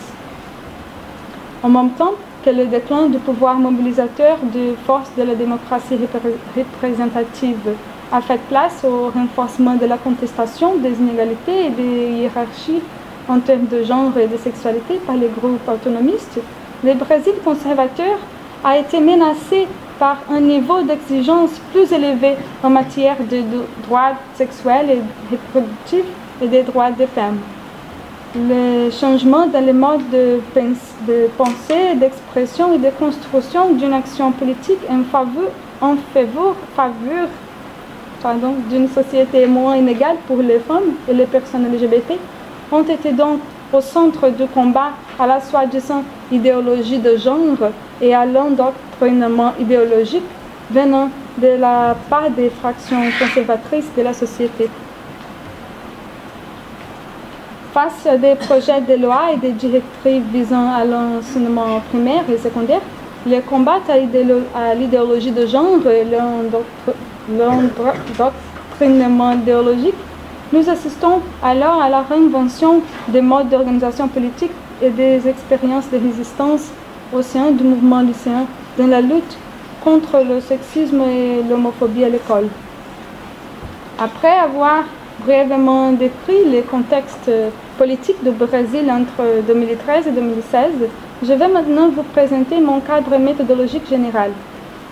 En même temps que le déclin du pouvoir mobilisateur de force de la démocratie représentative a fait place au renforcement de la contestation des inégalités et des hiérarchies en termes de genre et de sexualité par les groupes autonomistes, le Brésil conservateur a été menacé par un niveau d'exigence plus élevé en matière de droits sexuels et reproductifs et des droits des femmes. Le changement dans les modes de pensée, d'expression et de construction d'une action politique en faveur d'une société moins inégale pour les femmes et les personnes LGBT ont été donc au centre du combat à la soi-disant idéologie de genre et à l'endoctrinement idéologique venant de la part des fractions conservatrices de la société. Face à des projets de loi et des directives visant à l'enseignement primaire et secondaire, le combat à l'idéologie de genre et l'endoctrinement idéologique, nous assistons alors à la réinvention des modes d'organisation politique et des expériences de résistance au sein du mouvement lycéen dans la lutte contre le sexisme et l'homophobie à l'école. Après avoir brièvement décrit les contextes politiques du Brésil entre 2013 et 2016, je vais maintenant vous présenter mon cadre méthodologique général.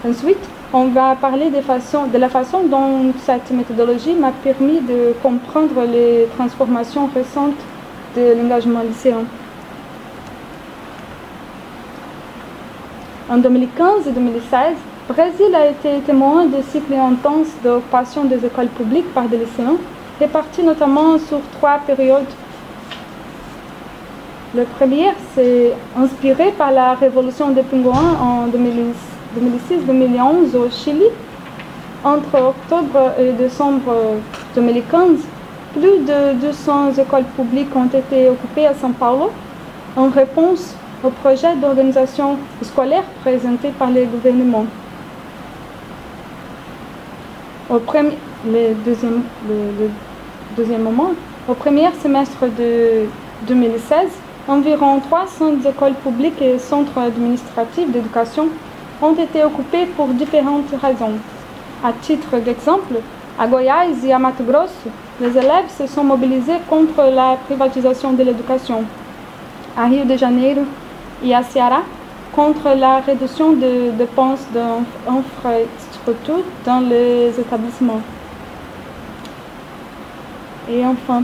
Ensuite, on va parler de la façon dont cette méthodologie m'a permis de comprendre les transformations récentes de l'engagement lycéen. En 2015 et 2016, le Brésil a été témoin de cycles intenses d'occupation des écoles publiques par des lycéens, répartis notamment sur 3 périodes. Le premier, c'est inspiré par la révolution des pingouins en 2006-2011 au Chili. Entre octobre et décembre 2015, plus de 200 écoles publiques ont été occupées à São Paulo en réponse au projet d'organisation scolaire présenté par les gouvernements. Deuxième moment, au premier semestre de 2016, environ 300 écoles publiques et centres administratifs d'éducation ont été occupés pour différentes raisons. À titre d'exemple, à Goiás et à Mato Grosso, les élèves se sont mobilisés contre la privatisation de l'éducation. À Rio de Janeiro et à Ceará, contre la réduction de dépenses d'infrastructures dans les établissements. Et enfin,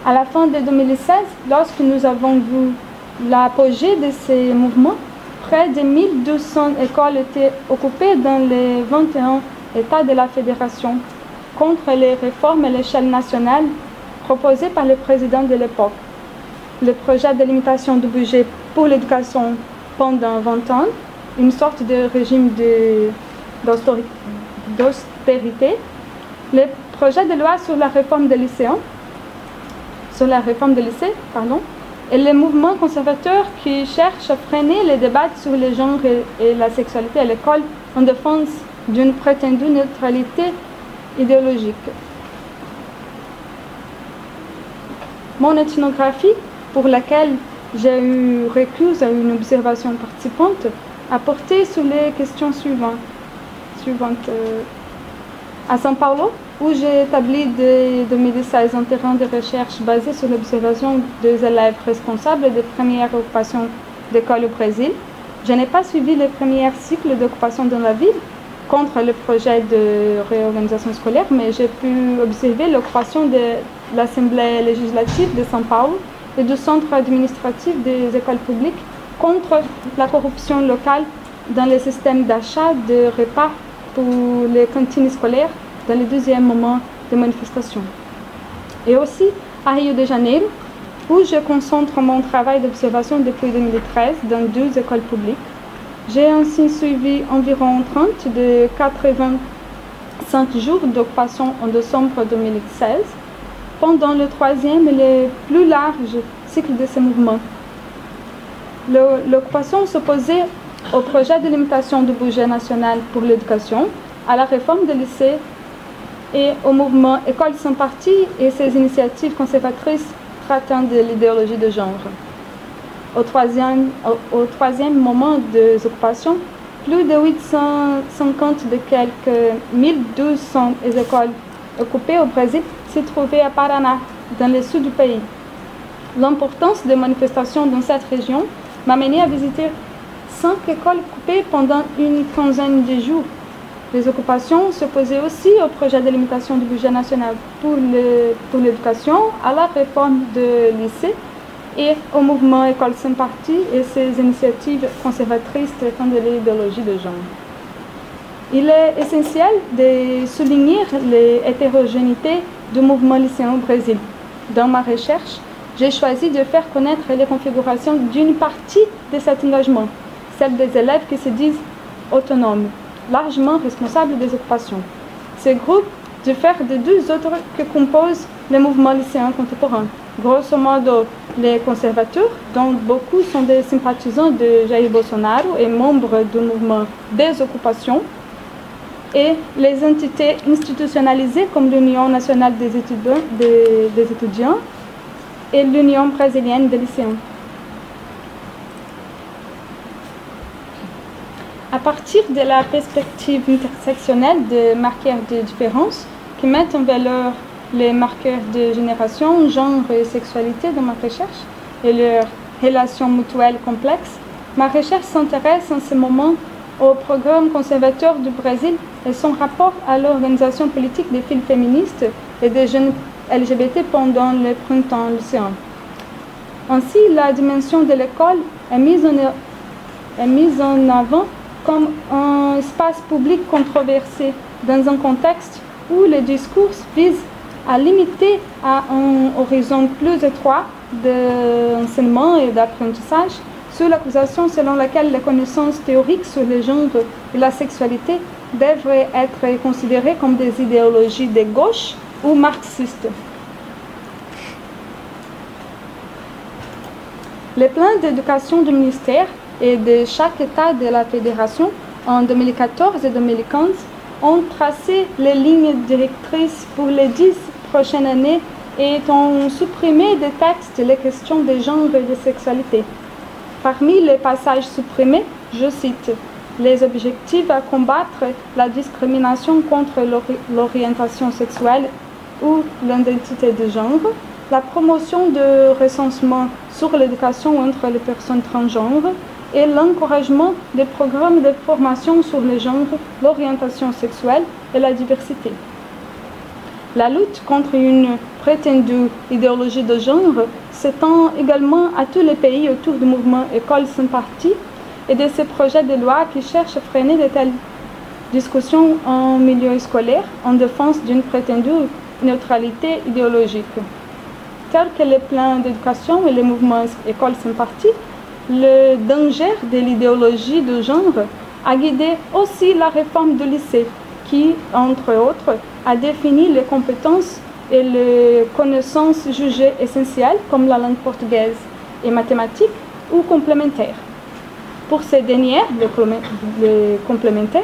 à la fin de 2016, lorsque nous avons vu l'apogée de ces mouvements, près de 1200 écoles étaient occupées dans les 21 États de la Fédération contre les réformes à l'échelle nationale proposées par le président de l'époque. Le projet de limitation du budget pour l'éducation pendant 20 ans, une sorte de régime d'austérité, le projet de loi sur la réforme des lycéens, sur la réforme du lycée, et les mouvements conservateurs qui cherchent à freiner les débats sur les genres et la sexualité à l'école en défense d'une prétendue neutralité idéologique. Mon ethnographie, pour laquelle j'ai eu recours à une observation participante, a porté sur les questions suivantes. À São Paulo, où j'ai établi dès 2016 un terrain de recherche basé sur l'observation des élèves responsables des premières occupations d'école au Brésil, je n'ai pas suivi le premier cycle d'occupation dans la ville contre le projet de réorganisation scolaire, mais j'ai pu observer l'occupation de l'Assemblée législative de São Paulo et du centre administratif des écoles publiques contre la corruption locale dans le système d'achat de repas pour les cantines scolaires dans le deuxième moment de manifestation. Et aussi à Rio de Janeiro, où je concentre mon travail d'observation depuis 2013 dans 2 écoles publiques. J'ai ainsi suivi environ 30 de 85 jours d'occupation en décembre 2016, pendant le 3e et le plus large cycle de ce mouvement. L'occupation s'opposait au projet de limitation du budget national pour l'éducation, à la réforme des lycées et au mouvement École sans parti et ses initiatives conservatrices traitant de l'idéologie de genre. Au troisième moment des occupations, plus de 850 de quelques 1200 écoles occupées au Brésil se trouvaient à Paraná, dans le sud du pays. L'importance des manifestations dans cette région m'a mené à visiter 5 écoles occupées pendant une quinzaine de jours. Les occupations s'opposaient aussi au projet de limitation du budget national pour l'éducation, à la réforme du lycée et au mouvement École sans parti et ses initiatives conservatrices traitant de l'idéologie de genre. Il est essentiel de souligner l'hétérogénéité du mouvement lycéen au Brésil. Dans ma recherche, j'ai choisi de faire connaître les configurations d'une partie de cet engagement, celle des élèves qui se disent autonomes, largement responsables des occupations. Ce groupe diffère de 2 autres que composent le mouvement lycéen contemporain. Grosso modo, les conservateurs, dont beaucoup sont des sympathisants de Jair Bolsonaro et membres du mouvement des occupations, et les entités institutionnalisées comme l'Union nationale des étudiants et l'Union brésilienne des lycéens. À partir de la perspective intersectionnelle des marqueurs de différence qui mettent en valeur les marqueurs de génération, genre et sexualité dans ma recherche et leurs relations mutuelles complexes, ma recherche s'intéresse en ce moment au programme conservateur du Brésil et son rapport à l'organisation politique des filles féministes et des jeunes LGBT pendant le printemps lycéen. Ainsi, la dimension de l'école est mise en avant comme un espace public controversé dans un contexte où le discours vise à limiter à un horizon plus étroit d'enseignement et d'apprentissage sous l'accusation selon laquelle les connaissances théoriques sur le genre et la sexualité devraient être considérées comme des idéologies de gauche ou marxistes. Les plans d'éducation du ministère et de chaque État de la Fédération en 2014 et 2015 ont tracé les lignes directrices pour les 10 prochaines années et ont supprimé des textes les questions de genre et de sexualité. Parmi les passages supprimés, je cite les objectifs à combattre la discrimination contre l'orientation sexuelle ou l'identité de genre, la promotion de recensement sur l'éducation entre les personnes transgenres et l'encouragement des programmes de formation sur le genre, l'orientation sexuelle et la diversité. La lutte contre une prétendue idéologie de genre s'étend également à tous les pays autour du mouvement École sans parti et de ces projets de loi qui cherchent à freiner de telles discussions en milieu scolaire en défense d'une prétendue neutralité idéologique. Tels que les plans d'éducation et les mouvements École sans parti, le danger de l'idéologie de genre a guidé aussi la réforme du lycée qui, entre autres, a défini les compétences et les connaissances jugées essentielles comme la langue portugaise et mathématiques ou complémentaires. Pour ces dernières, les complémentaires,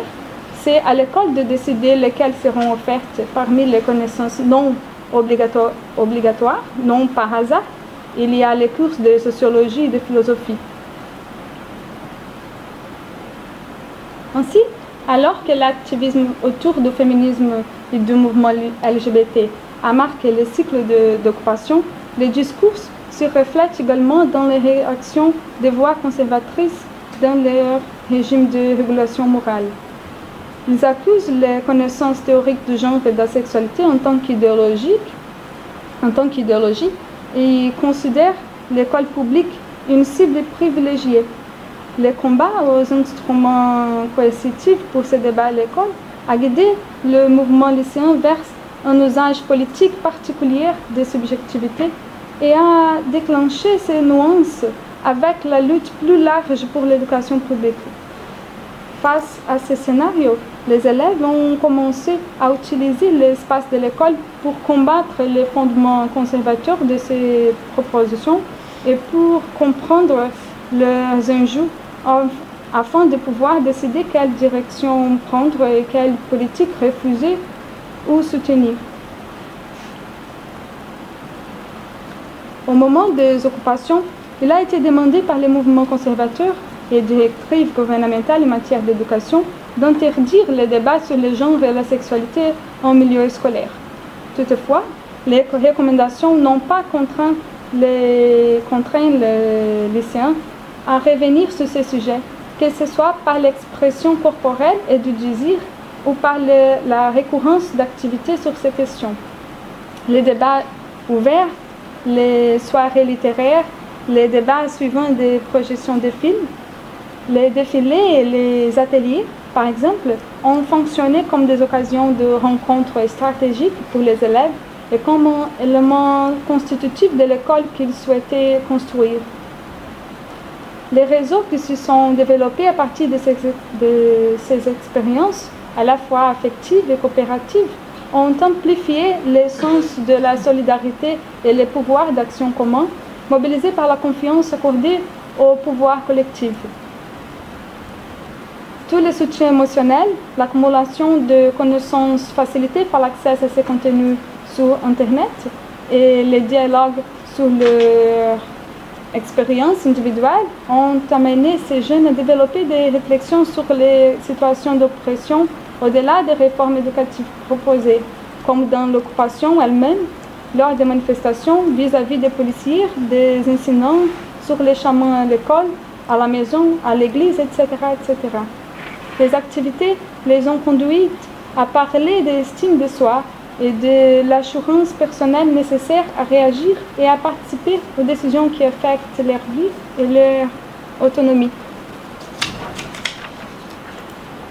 c'est à l'école de décider lesquelles seront offertes parmi les connaissances non obligatoires, non par hasard. Il y a les cours de sociologie et de philosophie. Ainsi, alors que l'activisme autour du féminisme et du mouvement LGBT a marqué le cycle d'occupation, les discours se reflètent également dans les réactions des voix conservatrices dans leur régime de régulation morale. Ils accusent les connaissances théoriques du genre et de la sexualité en tant qu'idéologie et considèrent l'école publique une cible privilégiée. Le combat aux instruments coercitifs pour ce débat à l'école a guidé le mouvement lycéen vers un usage politique particulier des subjectivités et a déclenché ces nuances avec la lutte plus large pour l'éducation publique. Face à ce scénario, les élèves ont commencé à utiliser l'espace de l'école pour combattre les fondements conservateurs de ces propositions et pour comprendre leurs enjeux afin de pouvoir décider quelle direction prendre et quelle politique refuser ou soutenir. Au moment des occupations, il a été demandé par les mouvements conservateurs et directives gouvernementales en matière d'éducation d'interdire les débats sur le genre et la sexualité en milieu scolaire. Toutefois, les recommandations n'ont pas contraint les lycéens à revenir sur ce sujet, que ce soit par l'expression corporelle et du désir ou par la récurrence d'activités sur ces questions. Les débats ouverts, les soirées littéraires, les débats suivant des projections de films, les défilés et les ateliers, par exemple, ont fonctionné comme des occasions de rencontres stratégiques pour les élèves et comme un élément constitutif de l'école qu'ils souhaitaient construire. Les réseaux qui se sont développés à partir de ces expériences, à la fois affectives et coopératives, ont amplifié le sens de la solidarité et le pouvoir d'action commun, mobilisés par la confiance accordée au pouvoir collectif. Tout le soutien émotionnel, l'accumulation de connaissances facilitées par l'accès à ces contenus sur Internet et les dialogues sur leur expérience individuelle ont amené ces jeunes à développer des réflexions sur les situations d'oppression au-delà des réformes éducatives proposées, comme dans l'occupation elle-même, lors des manifestations vis-à-vis des policiers, des enseignants, sur les chemins à l'école, à la maison, à l'église, etc., etc. Les activités les ont conduites à parler de l'estime de soi et de l'assurance personnelle nécessaire à réagir et à participer aux décisions qui affectent leur vie et leur autonomie.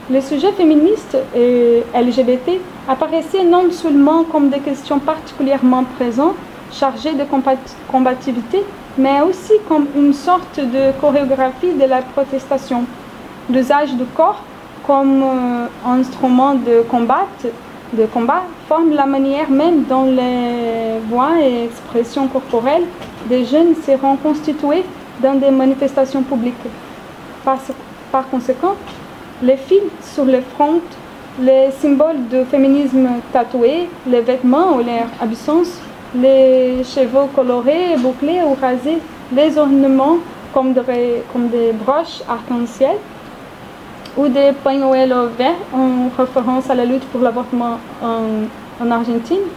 Le sujet féministe et LGBT apparaissaient non seulement comme des questions particulièrement présentes, chargées de combativité, mais aussi comme une sorte de chorégraphie de la protestation. L'usage du corps comme instrument de combat forme la manière même dont les voix et expressions corporelles des jeunes seront constituées dans des manifestations publiques. Par conséquent, les fils sur le front, les symboles de féminisme tatoués, les vêtements ou leur absence, les cheveux colorés, bouclés ou rasés, les ornements comme des broches arc-en-ciel ou des pañuelos verts en référence à la lutte pour l'avortement en Argentine.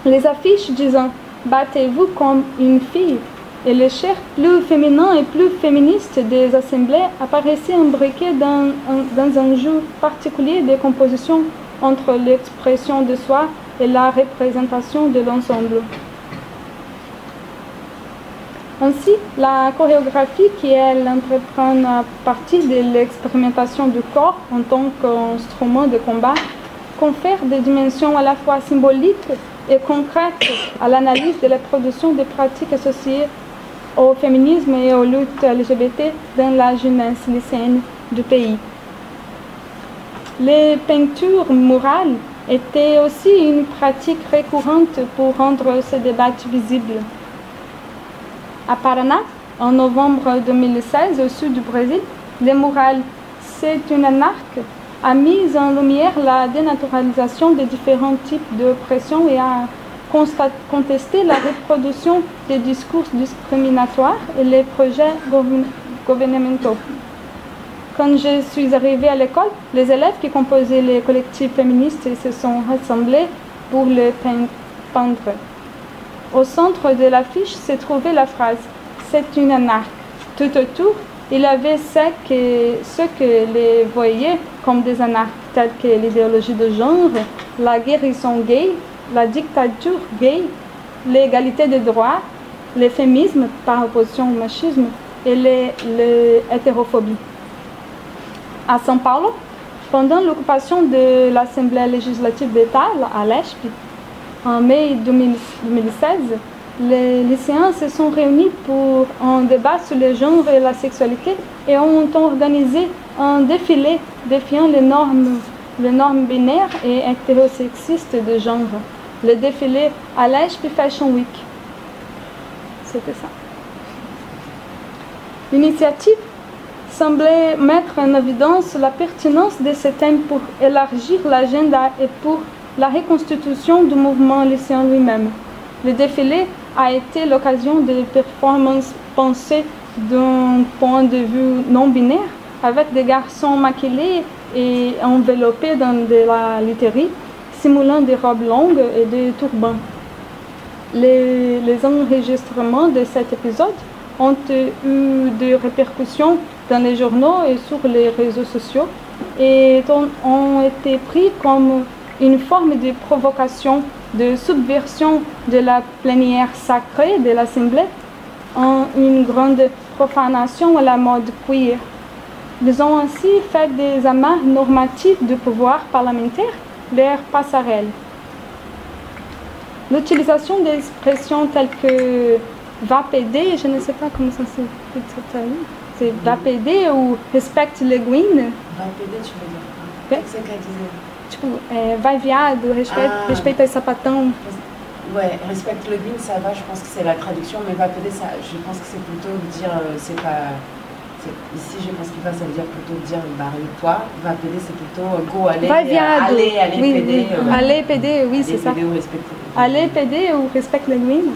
Les affiches disant « Battez-vous comme une fille » et les chairs plus féminins et plus féministes des assemblées apparaissaient imbriquées dans un jeu particulier de composition entre l'expression de soi et la représentation de l'ensemble. Ainsi, la chorégraphie qu'elle entreprend à partir de l'expérimentation du corps en tant qu'instrument de combat confère des dimensions à la fois symboliques et concrètes à l'analyse de la production des pratiques associées au féminisme et aux luttes LGBT dans la jeunesse lycéenne du pays. Les peintures murales était aussi une pratique récurrente pour rendre ce débat visible. À Paraná, en novembre 2016, au sud du Brésil, le mural C'est une anarque a mis en lumière la dénaturalisation des différents types d'oppression et a contesté la reproduction des discours discriminatoires et les projets gouvernementaux. Quand je suis arrivée à l'école, les élèves qui composaient les collectifs féministes se sont rassemblés pour le peindre. Au centre de l'affiche se trouvait la phrase « C'est une anarque ». Tout autour, il y avait ceux que les voyaient comme des anarques, tels que l'idéologie de genre, la guérison gay, la dictature gay, l'égalité des droits, l'euphémisme par opposition au machisme et l'hétérophobie. À São Paulo, pendant l'occupation de l'Assemblée législative d'État à l'ESP, en mai 2016, les lycéens se sont réunis pour un débat sur le genre et la sexualité et ont organisé un défilé défiant les normes binaires et hétérosexistes de genre. Le défilé à l'ESP Fashion Week. C'était ça. L'initiative semblait mettre en évidence la pertinence de ce thème pour élargir l'agenda et pour la reconstitution du mouvement lycéen lui-même. Le défilé a été l'occasion de performances pensées d'un point de vue non binaire, avec des garçons maquillés et enveloppés dans de la literie, simulant des robes longues et des turbans. Les enregistrements de cet épisode ont eu des répercussions dans les journaux et sur les réseaux sociaux et ont été pris comme une forme de provocation, de subversion de la plénière sacrée de l'Assemblée en une grande profanation à la mode queer. Ils ont ainsi fait des amas normatifs du pouvoir parlementaire, leur passerelle. L'utilisation d'expressions telles que va péder, je ne sais pas comment ça se dit, c'est va péder ou respecte les guines. Va péder, tu veux dire quoi? C'est qu'elle disait. Tipo, vai viado, respeita os sapatão. Ouais, respecte le guine, ça va, je pense que c'est la traduction, mais va péder, ça, je pense que c'est plutôt dire, c'est pas. Ici, je pense qu'il va, ça veut dire plutôt dire, barre-toi. Va péder, c'est plutôt go, aller. Vai viado. Aller oui, péder. Oui. Aller péder, oui, c'est ça. Aller péder ou respecte les guines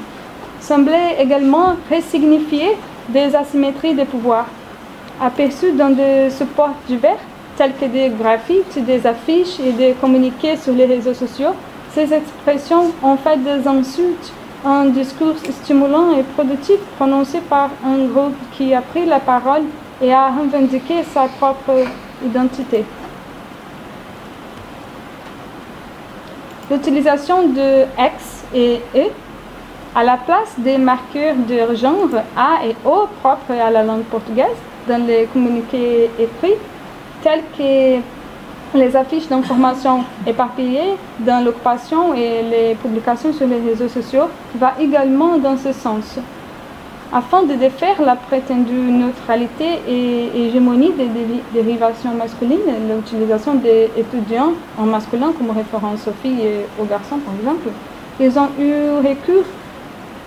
semblait également resignifier des asymétries de pouvoir, aperçues dans des supports divers, tels que des graphiques, des affiches et des communiqués sur les réseaux sociaux. Ces expressions ont fait des insultes, un discours stimulant et productif prononcé par un groupe qui a pris la parole et a revendiqué sa propre identité. L'utilisation de X et E à la place des marqueurs de genre A et O propres à la langue portugaise dans les communiqués écrits, tels que les affiches d'information éparpillées dans l'occupation et les publications sur les réseaux sociaux, va également dans ce sens. Afin de défaire la prétendue neutralité et hégémonie des dérivations masculines, l'utilisation des étudiants en masculin comme référence aux filles et aux garçons par exemple, ils ont eu recours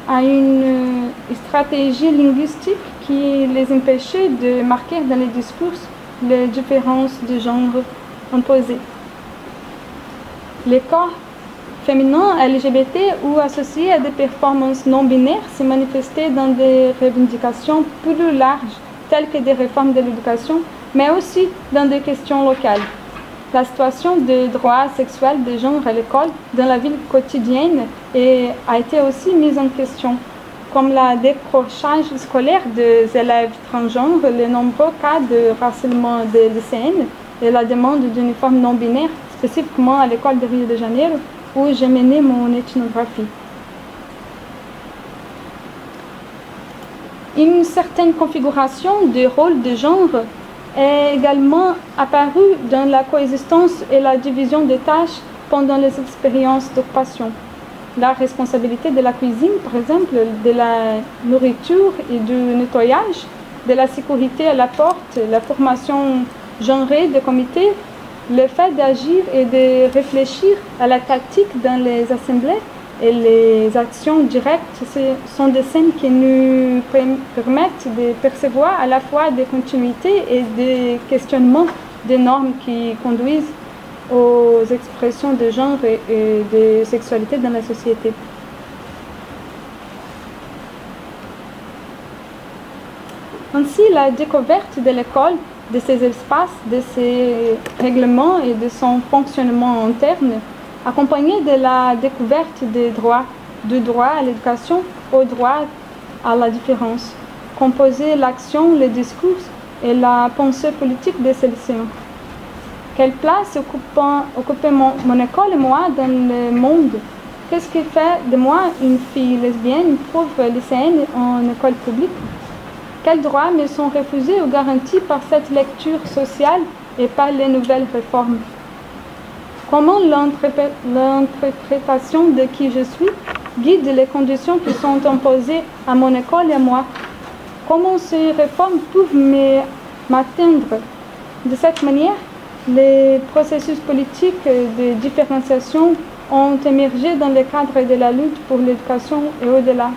à une stratégie linguistique qui les empêchait de marquer dans les discours les différences de genre imposées. Les corps féminins LGBT ou associés à des performances non binaires se manifestaient dans des revendications plus larges, telles que des réformes de l'éducation, mais aussi dans des questions locales. La situation des droits sexuels de genre à l'école dans la vie quotidienne a été aussi mise en question, comme le décrochage scolaire des élèves transgenres, les nombreux cas de harcèlement des lycéennes et la demande d'uniformes non binaires, spécifiquement à l'école de Rio de Janeiro, où j'ai mené mon ethnographie. Une certaine configuration des rôles de genre est également apparue dans la coexistence et la division des tâches pendant les expériences d'occupation. La responsabilité de la cuisine, par exemple, de la nourriture et du nettoyage, de la sécurité à la porte, la formation genrée des comités le fait d'agir et de réfléchir à la tactique dans les assemblées et les actions directes, ce sont des scènes qui nous permettent de percevoir à la fois des continuités et des questionnements des normes qui conduisent aux expressions de genre et de sexualité dans la société. Ainsi, la découverte de l'école, de ses espaces, de ses règlements et de son fonctionnement interne, accompagnée de la découverte des droits, du droit à l'éducation au droit à la différence, composait l'action, le discours et la pensée politique de celle-ci. Quelle place occupait mon école et moi dans le monde? Qu'est-ce qui fait de moi une fille lesbienne, pauvre lycéenne en école publique? Quels droits me sont refusés ou garantis par cette lecture sociale et par les nouvelles réformes? Comment l'interprétation de qui je suis guide les conditions qui sont imposées à mon école et à moi? Comment ces réformes peuvent m'atteindre? De cette manière, les processus politiques de différenciation ont émergé dans le cadre de la lutte pour l'éducation et au-delà.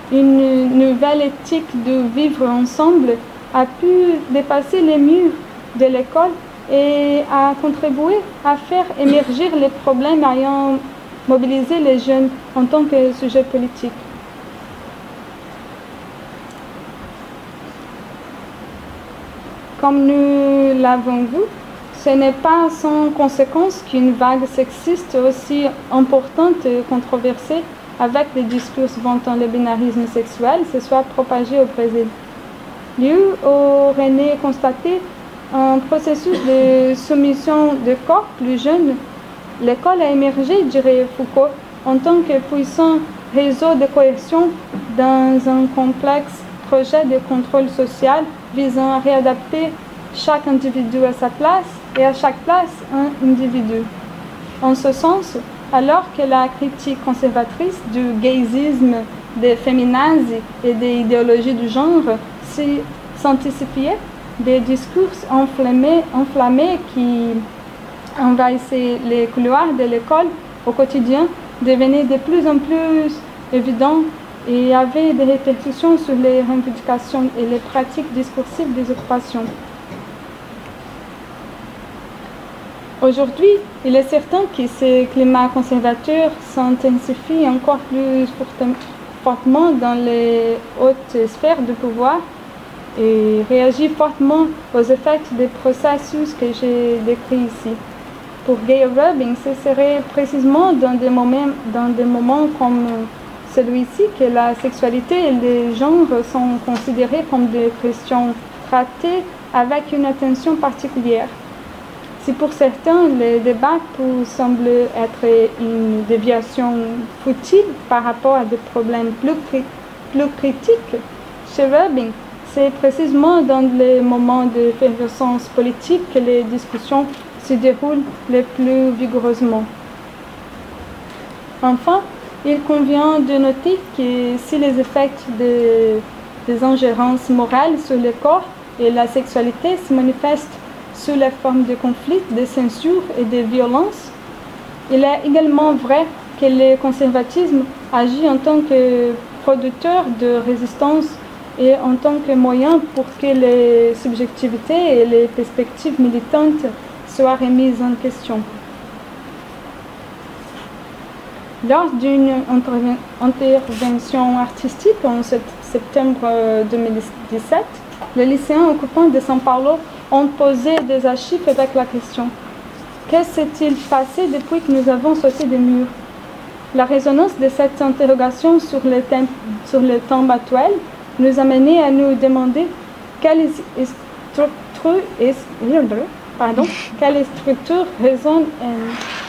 Une nouvelle éthique de vivre ensemble a pu dépasser les murs de l'école et a contribué à faire émerger les problèmes ayant mobilisé les jeunes en tant que sujet politique. Comme nous l'avons vu, ce n'est pas sans conséquence qu'une vague sexiste aussi importante et controversée avec des discours vantant le binarisme sexuel se soit propagée au Brésil. Liu aurait constaté un processus de soumission de corps plus jeune. L'école a émergé, dirait Foucault, en tant que puissant réseau de cohésion dans un complexe projet de contrôle social visant à réadapter chaque individu à sa place et à chaque place un individu. En ce sens, alors que la critique conservatrice du gaysisme, des féminazis et des idéologies du genre s'intensifiait, des discours enflammés qui envahissaient les couloirs de l'école au quotidien devenaient de plus en plus évidents et avaient des répercussions sur les revendications et les pratiques discursives des occupations. Aujourd'hui, il est certain que ce climat conservateur s'intensifie encore plus fortement dans les hautes sphères de pouvoir et réagit fortement aux effets des processus que j'ai décrits ici. Pour Gayle Rubin, ce serait précisément dans des moments comme celui-ci que la sexualité et le genre sont considérés comme des questions traitées avec une attention particulière. Si pour certains, le débat peut sembler être une déviation futile par rapport à des problèmes plus critiques, chez Rubin, c'est précisément dans les moments de effervescence politique que les discussions se déroulent le plus vigoureusement. Enfin, il convient de noter que si les effets des ingérences morales sur le corps et la sexualité se manifestent sous la forme de conflits, de censure et de violence, il est également vrai que le conservatisme agit en tant que producteur de résistance et en tant que moyen pour que les subjectivités et les perspectives militantes soient remises en question. Lors d'une intervention artistique en septembre 2017, les lycéens occupants de São Paulo ont posé des archives avec la question « Que s'est-il passé depuis que nous avons sauté des murs ?» La résonance de cette interrogation sur le temps actuel nous a menés à nous demander quelle structure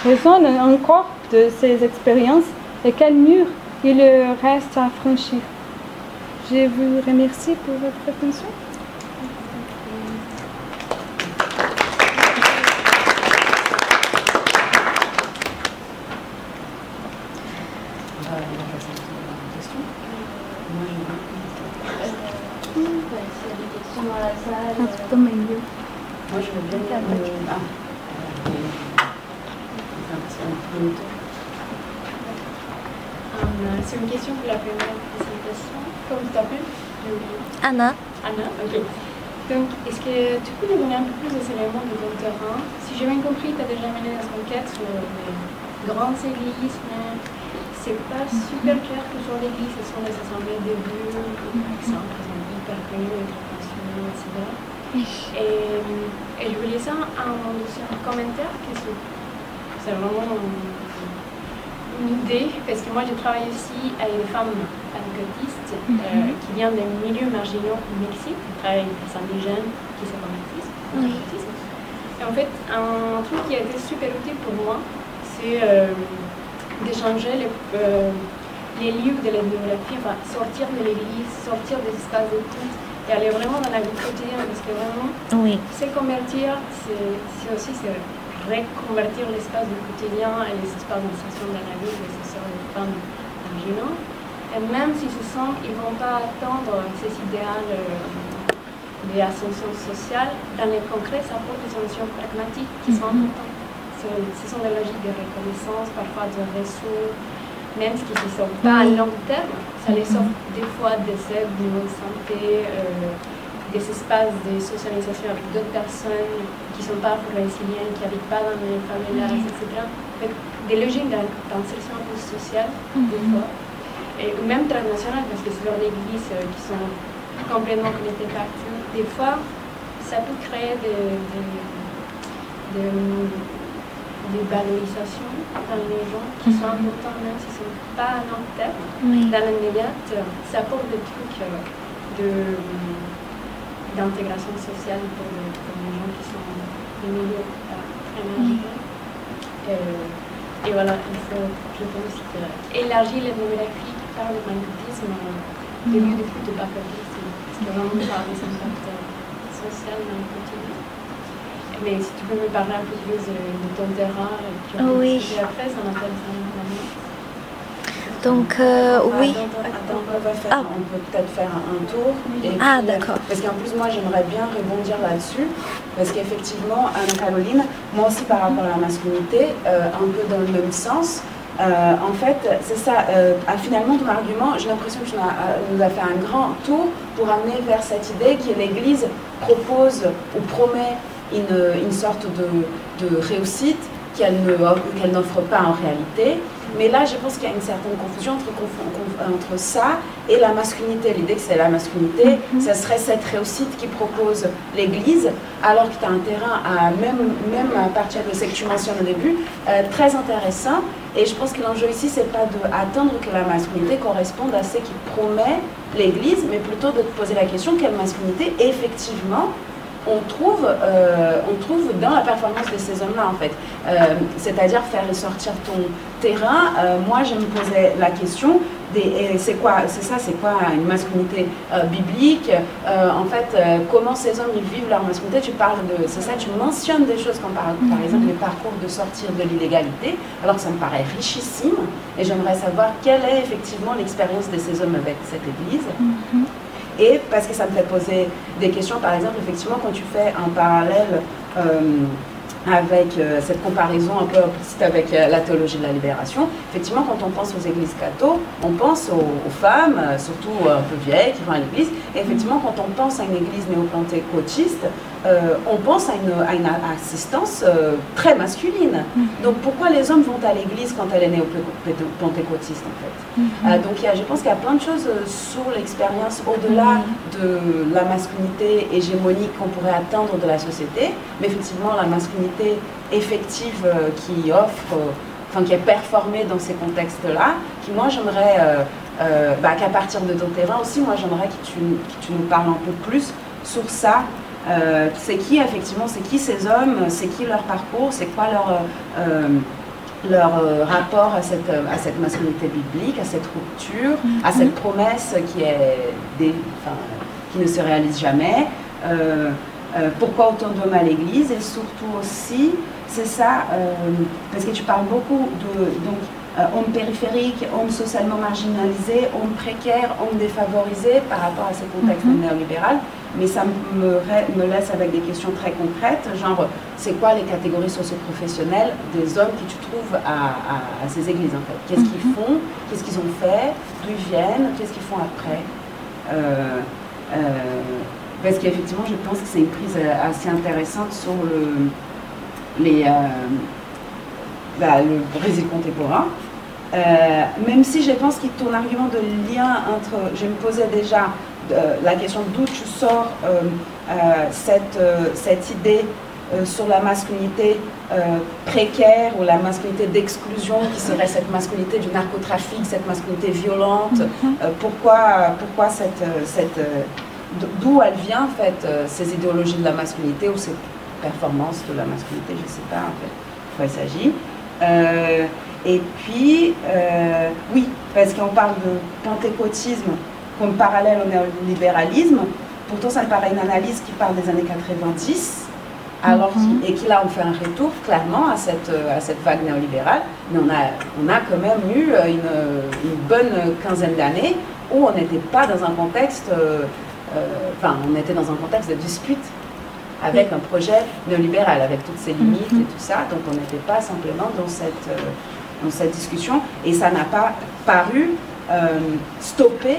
résonne encore de ces expériences et quel mur il reste à franchir. Je vous remercie pour votre attention. Moi, je veux bien dire... C'est une question pour la première présentation. Comment tu t'appelles? Anna. Anna, ok. Donc, est-ce que tu peux nous donner un peu plus des éléments de ton terrain? Si j'ai bien compris, tu as déjà mené des enquêtes sur les grandes églises, mais c'est pas super clair que sur l'église, ce sont des assemblées de vues, par exemple, qui sont hyper connues, internationales, etc. Et je voulais ça en commentaire, que c'est vraiment une idée, parce que moi j'ai travaillé aussi avec des femmes avocatistes qui viennent des milieux marginaux au Mexique, qui travaillent avec des indigènes qui se convertissent. Et en fait, un truc qui a été super utile pour moi, c'est d'échanger les livres de l'ethnographie, enfin sortir de l'église, sortir des espaces d'écoute et aller vraiment dans la vie quotidienne, parce que vraiment, se convertir, c'est aussi reconvertir l'espace du quotidien et les espaces d'administration de la vie des sœurs et femmes marginaux. Et même si ce sont, ils ne vont pas attendre ces idéaux d'ascension sociale, dans le concret, ça apporte des solutions pragmatiques qui sont importantes. Ce sont des logiques de reconnaissance, parfois de ressources, même ce qui ne sont pas à long terme, ça les sort des fois des aides, du niveau de santé, des espaces de socialisation avec d'autres personnes qui ne sont pas résilientes, qui n'habitent pas dans les favelas, etc. Des logiques d'insertion sociale, des fois, et même transnationales, parce que c'est dans l'église qui sont complètement connectés partout. Des fois, ça peut créer des valorisations dans les gens qui sont importants, même s'ils ne sont pas à long terme. Dans l'immédiat, ça apporte des trucs d'intégration sociale pour les gens qui sont des milieux très marginaux. Et voilà, il faut, je pense, élargir l'ethnographie par le magnétisme des lieux de foot de baccalauréat, parce que vraiment par des impacts sociaux dans le quotidien. Mais si tu peux me parler un peu plus de ton terrain, et puis après, ça m'intéresse vraiment. Donc, oui. Attends, on peut peut-être faire un tour. Et d'accord. Parce qu'en plus, moi, j'aimerais bien rebondir là-dessus. Parce qu'effectivement, Anne-Caroline, moi aussi, par rapport à la masculinité, un peu dans le même sens, en fait, c'est ça. Finalement, ton argument, j'ai l'impression que tu nous as fait un grand tour pour amener vers cette idée que l'Église propose ou promet une sorte de réussite qu'elle n'offre pas en réalité. Mais là, je pense qu'il y a une certaine confusion entre ça et la masculinité. L'idée que c'est la masculinité, ça serait cette réussite qui propose l'Église, alors que tu as un terrain, même à partir de ce que tu mentionnes au début, très intéressant. Et je pense que l'enjeu ici, c'est pas d'attendre que la masculinité corresponde à ce qui promet l'Église, mais plutôt de te poser la question quelle masculinité, effectivement, on trouve dans la performance de ces hommes-là, en fait. C'est-à-dire faire ressortir ton terrain. Moi, je me posais la question, c'est quoi une masculinité biblique? En fait, comment ces hommes ils vivent leur masculinité? Tu mentionnes des choses comme par exemple les parcours de sortir de l'illégalité, alors que ça me paraît richissime. Et j'aimerais savoir quelle est effectivement l'expérience de ces hommes avec cette Église. Et parce que ça me fait poser des questions, par exemple, effectivement, quand tu fais un parallèle avec cette comparaison un peu implicite avec la théologie de la libération, effectivement, quand on pense aux églises catho, on pense aux femmes, surtout un peu vieilles, qui vont à l'église. Et effectivement, quand on pense à une église néo-pentecôtiste, on pense à une assistance très masculine. Donc pourquoi les hommes vont à l'église quand elle est néo-pentecôtiste, en fait? Donc je pense qu'il y a plein de choses sur l'expérience au-delà de la masculinité hégémonique qu'on pourrait attendre de la société, mais effectivement la masculinité effective qui est performée dans ces contextes-là, qui moi j'aimerais qu'à partir de ton terrain aussi, moi j'aimerais que tu nous parles un peu plus sur ça. C'est qui effectivement, c'est qui ces hommes, c'est qui leur parcours, c'est quoi leur rapport à cette masculinité biblique, à cette rupture, à cette promesse qui ne se réalise jamais. Pourquoi autant d'hommes à l'église? Et surtout aussi, c'est ça, parce que tu parles beaucoup hommes périphériques, hommes socialement marginalisés, hommes précaires, hommes défavorisés par rapport à ces contextes néolibéraux. Mais ça me laisse avec des questions très concrètes, genre c'est quoi les catégories socio-professionnelles des hommes que tu trouves à ces églises en fait? Qu'est-ce qu'ils font? Qu'est-ce qu'ils ont fait? D'où ils viennent? Qu'est-ce qu'ils font après? Parce qu'effectivement je pense que c'est une prise assez intéressante sur le Brésil contemporain. Même si je pense que ton argument de lien entre, je me posais déjà la question d'où tu sors cette idée sur la masculinité précaire ou la masculinité d'exclusion qui serait cette masculinité du narcotrafic, cette masculinité violente, pourquoi d'où elle vient en fait ces idéologies de la masculinité ou ces performances de la masculinité, je ne sais pas en fait de quoi il s'agit. Et puis, oui, parce qu'on parle de pentecôtisme comme parallèle au néolibéralisme, pourtant ça me paraît une analyse qui parle des années 90, alors et qui là on fait un retour clairement à cette vague néolibérale, mais on a quand même eu une bonne quinzaine d'années où on n'était pas dans un contexte, on était dans un contexte de dispute avec un projet néolibéral, avec toutes ses limites et tout ça, donc on n'était pas simplement dans cette discussion, et ça n'a pas paru stopper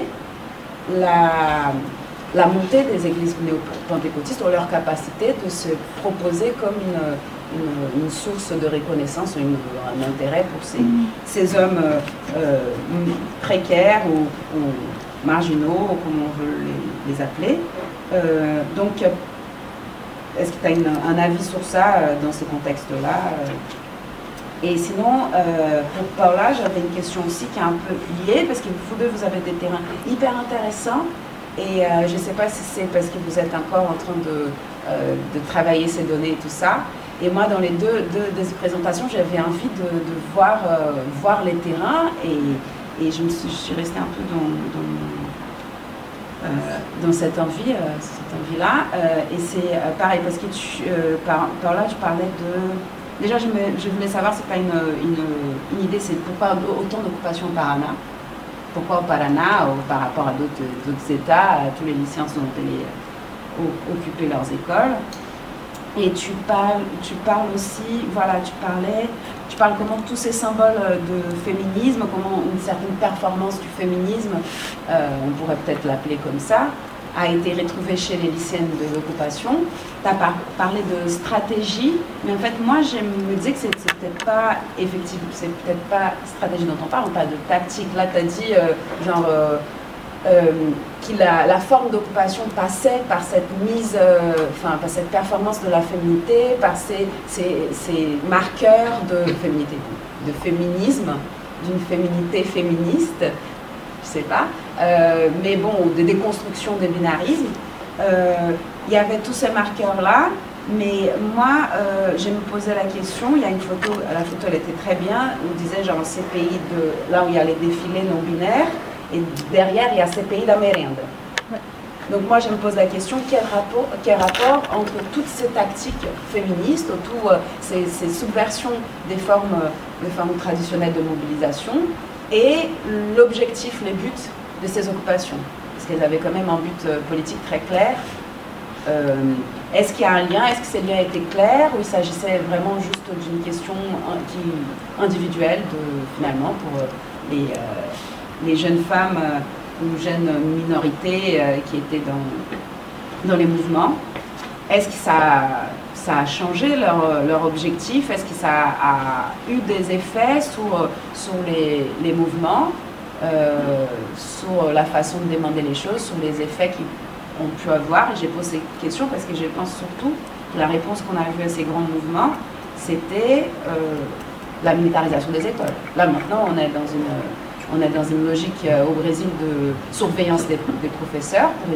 la montée des églises néo-pentecôtistes ou leur capacité de se proposer comme une source de reconnaissance, un intérêt pour ces hommes précaires ou marginaux, comme on veut les appeler. Donc, est-ce que tu as un avis sur ça dans ce contexte-là? Et sinon, pour Paula, j'avais une question aussi qui est un peu liée, parce que vous deux, vous avez des terrains hyper intéressants, et je ne sais pas si c'est parce que vous êtes encore en train de travailler ces données et tout ça. Et moi, dans les deux présentations, j'avais envie de voir les terrains, et je suis restée un peu dans cette envie-là. Et c'est pareil, parce que Paula, je parlais de... Déjà, je voulais savoir, c'est pas une idée, c'est pourquoi autant d'occupations au Paraná? Pourquoi au Paraná, par rapport à d'autres États, tous les lycéens sont allés occuper leurs écoles. Et tu parles aussi, voilà, tu parles comment tous ces symboles de féminisme, comment une certaine performance du féminisme, on pourrait peut-être l'appeler comme ça, a été retrouvée chez les lycéennes de l'occupation. Tu as parlé de stratégie, mais en fait, moi, je me disais que c'est peut-être pas effectivement, c'est peut-être pas stratégie dont on parle de tactique. Là, tu as dit, que la forme d'occupation passait par cette mise, par cette performance de la féminité, par ces marqueurs de féminité, de féminisme, d'une féminité féministe, je sais pas, mais bon, de déconstruction des binarismes. Il y avait tous ces marqueurs-là, mais moi, je me posais la question, il y a une photo, la photo elle était très bien, on disait genre ces pays là où il y a les défilés non-binaires, et derrière il y a ces pays d'Amérique. Donc moi je me pose la question, quel rapport entre toutes ces tactiques féministes, autour ces subversions des formes traditionnelles de mobilisation, et l'objectif, les buts de ces occupations, parce qu'elles avaient quand même un but politique très clair. Est-ce qu'il y a un lien? Est-ce que ces liens étaient clairs, ou il s'agissait vraiment juste d'une question individuelle, finalement, pour les jeunes femmes ou jeunes minorités qui étaient dans les mouvements? Est-ce que ça a changé leur objectif? Est-ce que ça a eu des effets sur les mouvements, sur la façon de demander les choses, sur les effets qu'ils ont pu avoir? Et j'ai posé cette question parce que je pense surtout que la réponse qu'on a vue à ces grands mouvements, c'était la militarisation des écoles. Là maintenant, on est dans une logique au Brésil de surveillance des professeurs pour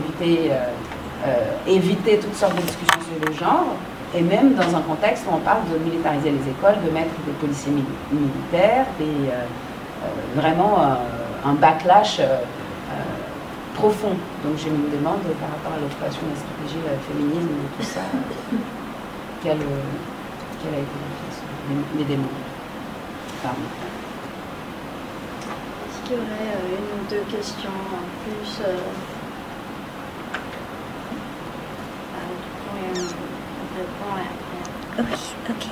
éviter toutes sortes de discussions sur le genre, et même dans un contexte où on parle de militariser les écoles, de mettre des policiers militaires, vraiment un backlash profond. Donc je me demande par rapport à l'occupation de la stratégie, le féminisme et tout ça, quelle a été les démons. Pardon. j'aurais une ou deux questions en plus. On répond après. Ok.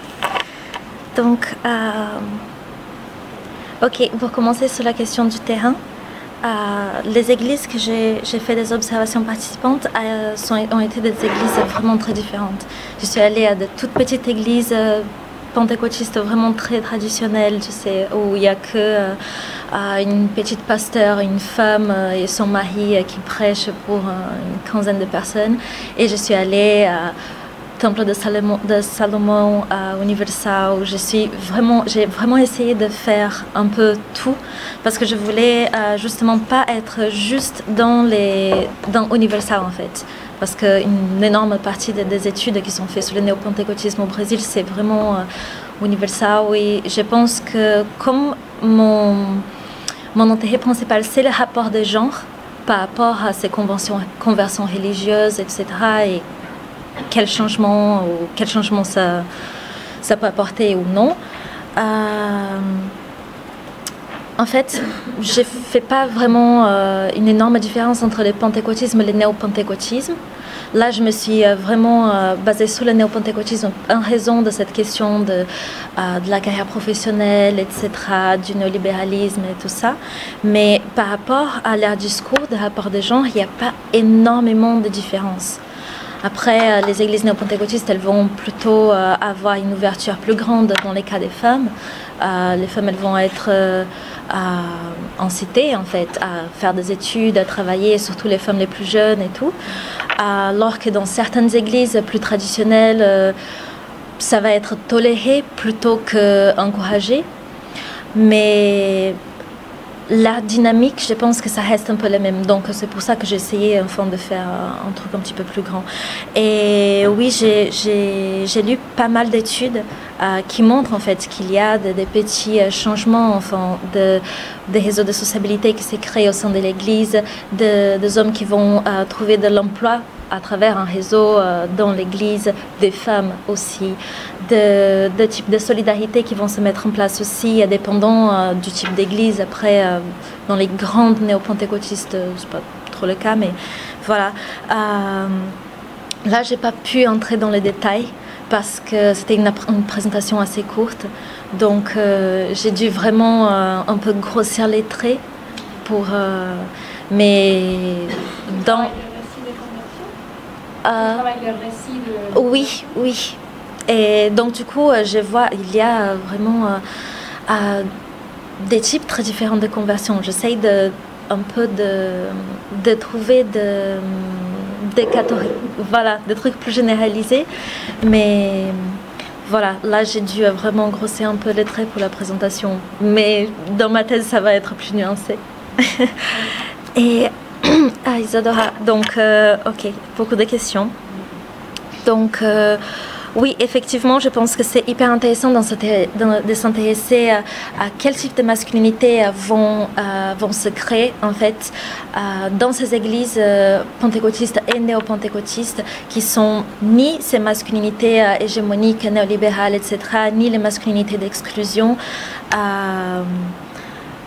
Donc, ok, pour commencer sur la question du terrain, les églises que j'ai fait des observations participantes ont été des églises vraiment très différentes. Je suis allée à de toutes petites églises pentecôtistes vraiment très traditionnelles, tu sais, où il n'y a que une petite pasteur, une femme et son mari qui prêchent pour une quinzaine de personnes. Et je suis allée Temple de Salomon à Universal. J'ai vraiment essayé de faire un peu tout parce que je voulais justement pas être juste dans Universal en fait. Parce qu'une énorme partie des études qui sont faites sur le néopentecôtisme au Brésil, c'est vraiment Universal. Et je pense que comme mon intérêt principal, c'est le rapport de genre par rapport à ces conversions religieuses, etc. Et quel changement ça peut apporter ou non. En fait, je ne fais pas vraiment une énorme différence entre le pentecôtisme et le néopentecôtisme. Là, je me suis vraiment basée sur le néopentecôtisme en raison de cette question de la carrière professionnelle, etc., du néolibéralisme et tout ça. Mais par rapport à leur discours de rapport de genre, il n'y a pas énormément de différence. Après, les églises néopentecôtistes, elles vont plutôt avoir une ouverture plus grande dans les cas des femmes. Les femmes, elles vont être incitées, en fait, à faire des études, à travailler, surtout les femmes les plus jeunes et tout. Alors que dans certaines églises plus traditionnelles, ça va être toléré plutôt qu'encouragé. Mais la dynamique, je pense que ça reste un peu la même. Donc, c'est pour ça que j'ai essayé enfin, de faire un truc un petit peu plus grand. Et oui, j'ai lu pas mal d'études qui montrent en fait qu'il y a des petits changements enfin, des réseaux de sociabilité qui s'est créé au sein de l'Église, des hommes qui vont trouver de l'emploi à travers un réseau dans l'Église, des femmes aussi, de types de solidarité qui vont se mettre en place aussi, dépendant du type d'Église. Après, dans les grandes néopentecôtistes, c'est pas trop le cas, mais voilà. Là, j'ai pas pu entrer dans les détails parce que c'était une présentation assez courte, donc j'ai dû vraiment un peu grossir les traits pour, mais dans oui, oui. Et donc du coup, je vois, il y a vraiment des types très différents de conversions. J'essaye un peu de trouver des catégories, voilà, des trucs plus généralisés. Mais voilà, là j'ai dû vraiment grossir un peu les traits pour la présentation. Mais dans ma thèse, ça va être plus nuancé. Et Isadora, donc, ok, beaucoup de questions. Donc, oui, effectivement, je pense que c'est hyper intéressant de s'intéresser à quel type de masculinité vont se créer, en fait, dans ces églises pentecôtistes et néopentecôtistes, qui sont ni ces masculinités hégémoniques, néolibérales, etc., ni les masculinités d'exclusion.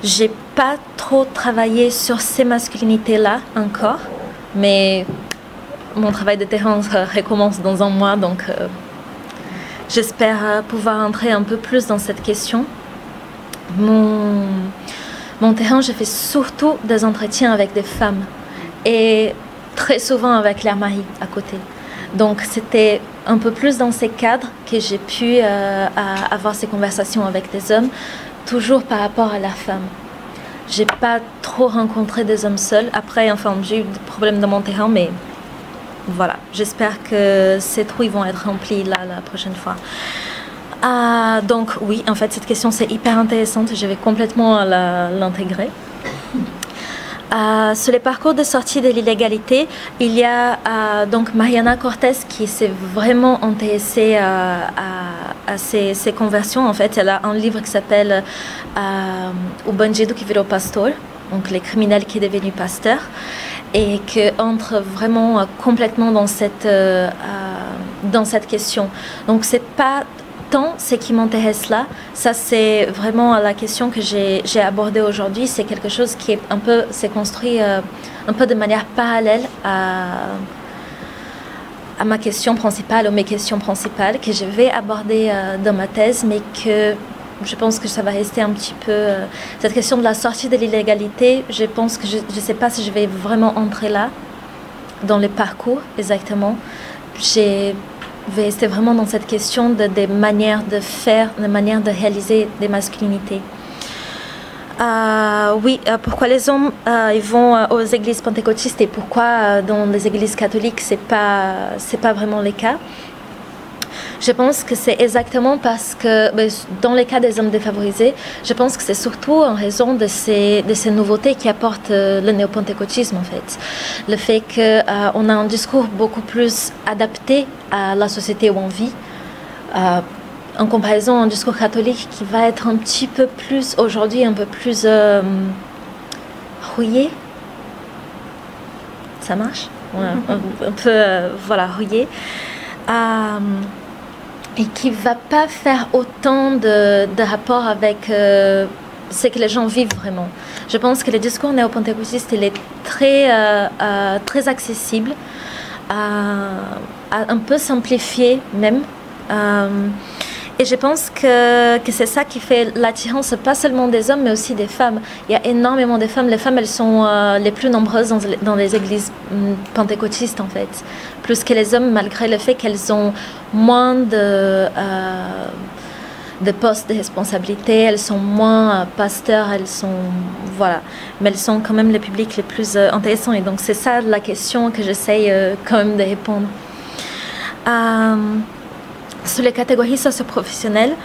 J'ai pas trop travaillé sur ces masculinités-là encore, mais mon travail de terrain recommence dans un mois, donc j'espère pouvoir entrer un peu plus dans cette question. Mon terrain, je fais surtout des entretiens avec des femmes et très souvent avec leur mari à côté. Donc c'était un peu plus dans ces cadres que j'ai pu avoir ces conversations avec des hommes, toujours par rapport à la femme. J'ai pas trop rencontré des hommes seuls. Après, enfin, j'ai eu des problèmes dans mon terrain, mais voilà. J'espère que ces trous ils vont être remplis là la prochaine fois. Donc oui, en fait, cette question c'est hyper intéressante. Je vais complètement l'intégrer. Sur les parcours de sortie de l'illégalité, il y a donc Mariana Cortés qui s'est vraiment intéressée à ces conversions. En fait, elle a un livre qui s'appelle O Bandido que virou pastor, donc les criminels qui est devenu pasteur, et qui entre vraiment complètement dans cette question. Donc c'est pas tant ce qui m'intéresse là, ça c'est vraiment la question que j'ai abordée aujourd'hui, c'est quelque chose qui est s'est construit un peu de manière parallèle à ma question principale, ou mes questions principales, que je vais aborder dans ma thèse, mais que je pense que ça va rester un petit peu... cette question de la sortie de l'illégalité, je pense que je ne sais pas si je vais vraiment entrer là, dans les parcours exactement. Je vais rester vraiment dans cette question des manières de faire, des manières de réaliser des masculinités. Oui, pourquoi les hommes ils vont aux églises pentecôtistes et pourquoi dans les églises catholiques c'est pas vraiment le cas. Je pense que c'est exactement parce que dans le cas des hommes défavorisés, je pense que c'est surtout en raison de ces nouveautés qui apportent le néopentecôtisme en fait. Le fait qu'on a un discours beaucoup plus adapté à la société où on vit. En comparaison à un discours catholique qui va être un petit peu plus, aujourd'hui, un peu plus rouillé. Ça marche? Ouais, un peu, voilà, rouillé. Et qui ne va pas faire autant de rapport avec ce que les gens vivent vraiment. Je pense que le discours néopentecôtiste, il est très accessible, un peu simplifié même. Et je pense que c'est ça qui fait l'attirance, pas seulement des hommes, mais aussi des femmes. Il y a énormément de femmes. Les femmes, elles sont les plus nombreuses dans les églises pentecôtistes, en fait. Plus que les hommes, malgré le fait qu'elles ont moins de postes de responsabilité, elles sont moins pasteurs, elles sont... Voilà. Mais elles sont quand même le public le plus intéressant. Et donc, c'est ça la question que j'essaye quand même de répondre. Sur les catégories socio-professionnelles,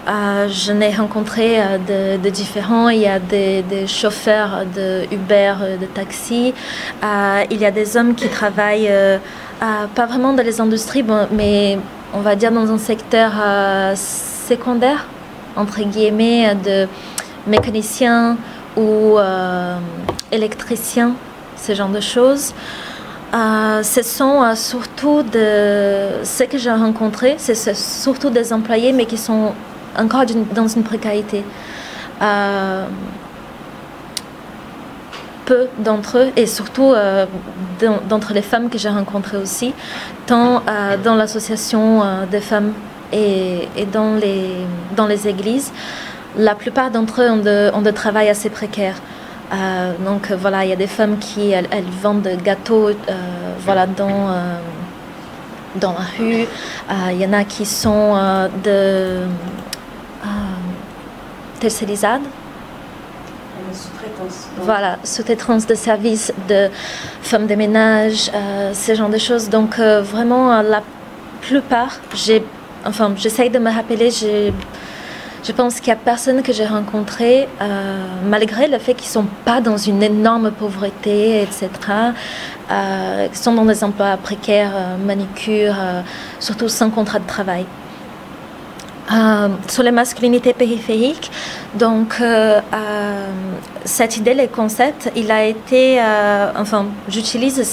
je n'ai rencontré de différents. Il y a des chauffeurs de Uber, de taxi. Il y a des hommes qui travaillent, pas vraiment dans les industries, mais on va dire dans un secteur secondaire, entre guillemets, de mécaniciens ou électriciens, ce genre de choses. Ce sont surtout ce que j'ai rencontré, c'est surtout des employés, mais qui sont encore dans une précarité. Peu d'entre eux, et surtout d'entre les femmes que j'ai rencontrées aussi, tant dans l'association des femmes et dans les églises, la plupart d'entre eux ont de travail assez précaire. Donc voilà, il y a des femmes qui elles vendent des gâteaux voilà, dans la rue. Il y en a qui sont de tercérisade. Voilà, sous-traitance de services de femmes de ménage, ce genre de choses. Donc vraiment, la plupart, j'essaye de me rappeler, je pense qu'il n'y a personne que j'ai rencontré, malgré le fait qu'ils ne sont pas dans une énorme pauvreté, etc., qui sont dans des emplois précaires, manicure, surtout sans contrat de travail. Sur les masculinités périphériques, donc cette idée, le concept, il a été, j'utilise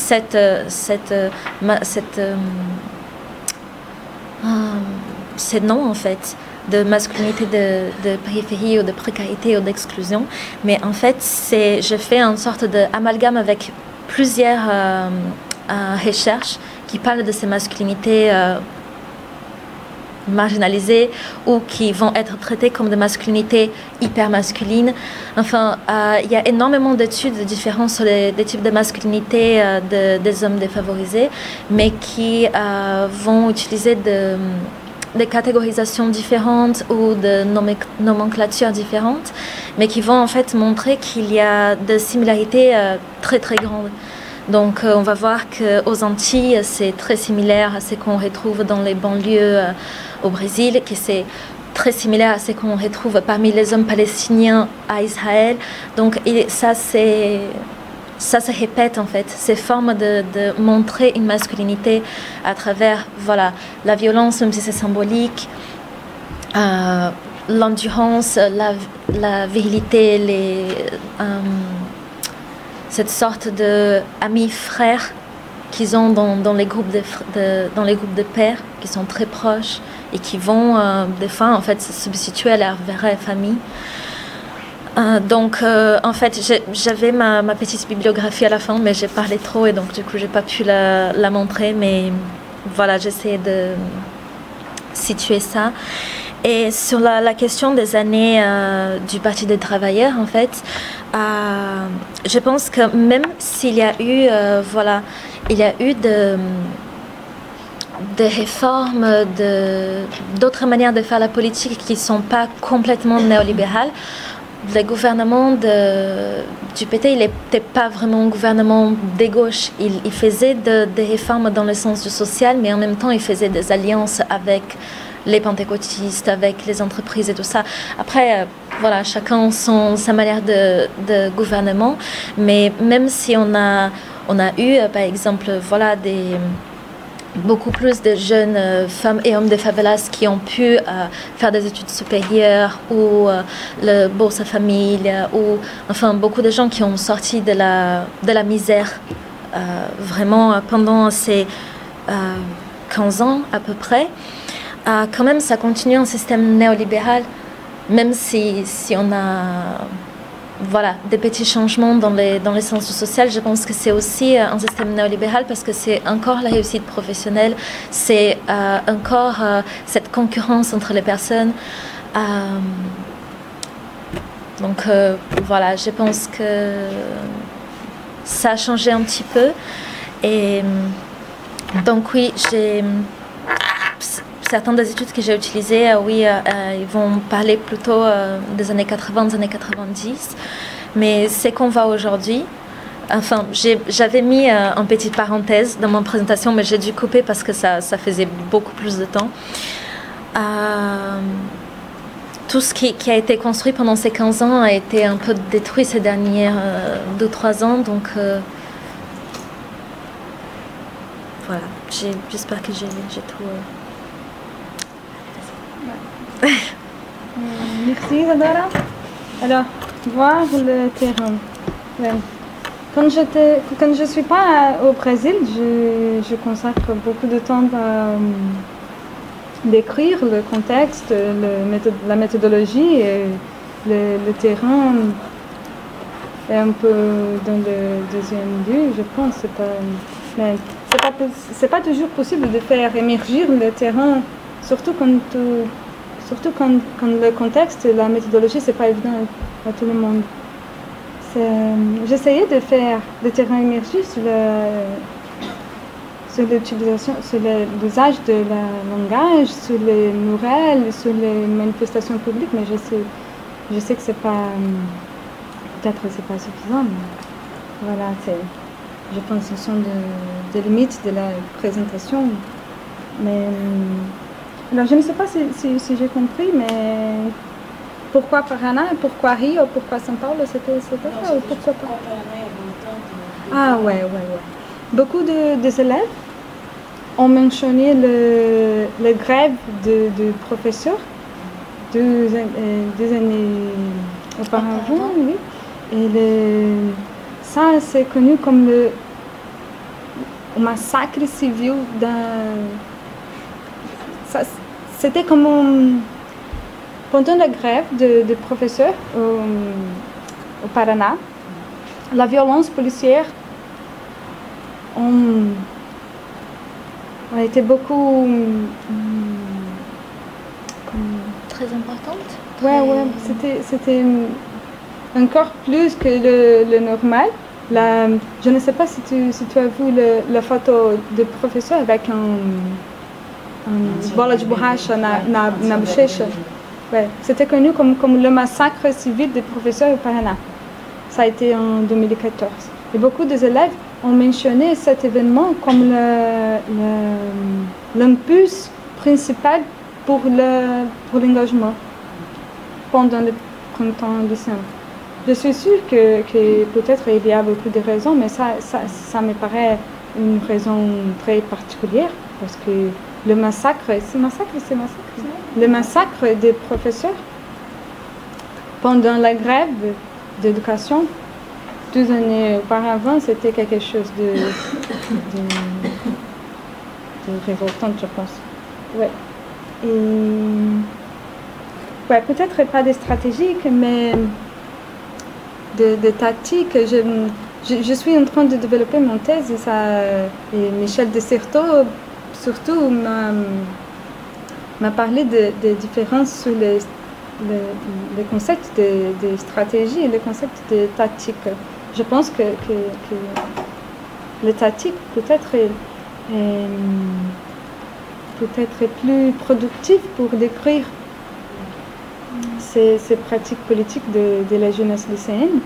ces noms en fait, de masculinité de périphérie ou de précarité ou d'exclusion, mais en fait je fais une sorte d'amalgame avec plusieurs recherches qui parlent de ces masculinités marginalisées ou qui vont être traitées comme des masculinités hyper masculines. Enfin, il y a énormément d'études différentes sur les types de masculinité des hommes défavorisés, mais qui vont utiliser des catégorisations différentes ou de nomenclatures différentes, mais qui vont en fait montrer qu'il y a des similarités très très grandes. Donc on va voir qu'aux Antilles, c'est très similaire à ce qu'on retrouve dans les banlieues au Brésil, que c'est très similaire à ce qu'on retrouve parmi les hommes palestiniens à Israël. Donc ça se répète en fait, ces formes de montrer une masculinité à travers voilà, la violence, même si c'est symbolique, l'endurance, la virilité, cette sorte d'amis frères qu'ils ont dans les groupes de pères, qui sont très proches, et qui vont des fois en fait se substituer à leur vraie famille. Donc en fait j'avais ma petite bibliographie à la fin, mais j'ai parlé trop et donc du coup j'ai pas pu la montrer, mais voilà, j'essayais de situer ça. Et sur la question des années du Parti des travailleurs, en fait, je pense que même s'il y a eu, voilà, il y a eu des réformes, d'autres manières de faire la politique qui ne sont pas complètement néolibérales. Le gouvernement du PT, il n'était pas vraiment un gouvernement de gauche. Il faisait des réformes dans le sens du social, mais en même temps, il faisait des alliances avec les pentecôtistes, avec les entreprises et tout ça. Après, voilà, chacun sa manière de gouvernement. Mais même si on a eu, par exemple, voilà, beaucoup plus de jeunes femmes et hommes de favelas qui ont pu faire des études supérieures ou le Bolsa Família, ou enfin beaucoup de gens qui ont sorti de la misère vraiment pendant ces 15 ans à peu près. Quand même, ça continue un système néolibéral, même si on a voilà, des petits changements dans les sens du social. Je pense que c'est aussi un système néolibéral parce que c'est encore la réussite professionnelle, c'est encore cette concurrence entre les personnes. Donc voilà, je pense que ça a changé un petit peu. Et donc oui, certaines des études que j'ai utilisées, ils vont parler plutôt des années 80, des années 90. Mais c'est qu'on voit aujourd'hui. Enfin, j'avais mis une petite parenthèse dans mon présentation, mais j'ai dû couper parce que ça faisait beaucoup plus de temps. Tout ce qui a été construit pendant ces 15 ans a été un peu détruit ces derniers 2-3 ans. Donc, voilà. J'espère que j'ai tout... Merci Isadora. Alors, voir le terrain. Ouais. Quand je ne suis pas au Brésil, je consacre beaucoup de temps à décrire le contexte, la méthodologie et le terrain. Et un peu dans le deuxième lieu, je pense. C'est pas toujours possible de faire émerger le terrain, surtout quand le contexte et la méthodologie, c'est pas évident à tout le monde. J'essayais de faire des terrains émergés sur l'utilisation, sur l'usage de la langage, sur les murales, sur les manifestations publiques, mais je sais que c'est pas, peut-être que c'est pas suffisant, mais voilà, je pense que ce sont des limites de la présentation. Mais alors, je ne sais pas si j'ai compris, mais pourquoi Paraná, pourquoi Rio, pourquoi São Paulo, c'était ça, ou pourquoi pas? Ah ouais. Beaucoup des élèves ont mentionné le grève de professeurs 2 années auparavant, oui. Et ça, c'est connu comme le massacre civil c'était comme pendant la grève de professeurs au Paraná, la violence policière a été beaucoup très importante. Ouais, c'était encore plus que le normal. Je ne sais pas si tu as vu la photo du professeur avec bola de borracha na bochecha. Ouais, c'était connu comme le massacre civil des professeurs au Paraná. Ça a été en 2014. Et beaucoup des élèves ont mentionné cet événement comme l'impulse principal pour l'engagement pendant le printemps décembre. Je suis sûre que peut-être il y a beaucoup de raisons, mais ça me paraît une raison très particulière parce que le massacre des professeurs pendant la grève d'éducation 2 années auparavant, c'était quelque chose de révoltant, je pense. Ouais. ouais, peut-être pas des stratégiques, mais de tactiques. Je suis en train de développer mon thèse et Michel Desserteau surtout m'a parlé des différences sur les concepts de stratégie et les concepts de tactique. Je pense que les tactiques peut-être plus productif pour décrire ces pratiques politiques de la jeunesse lycéenne,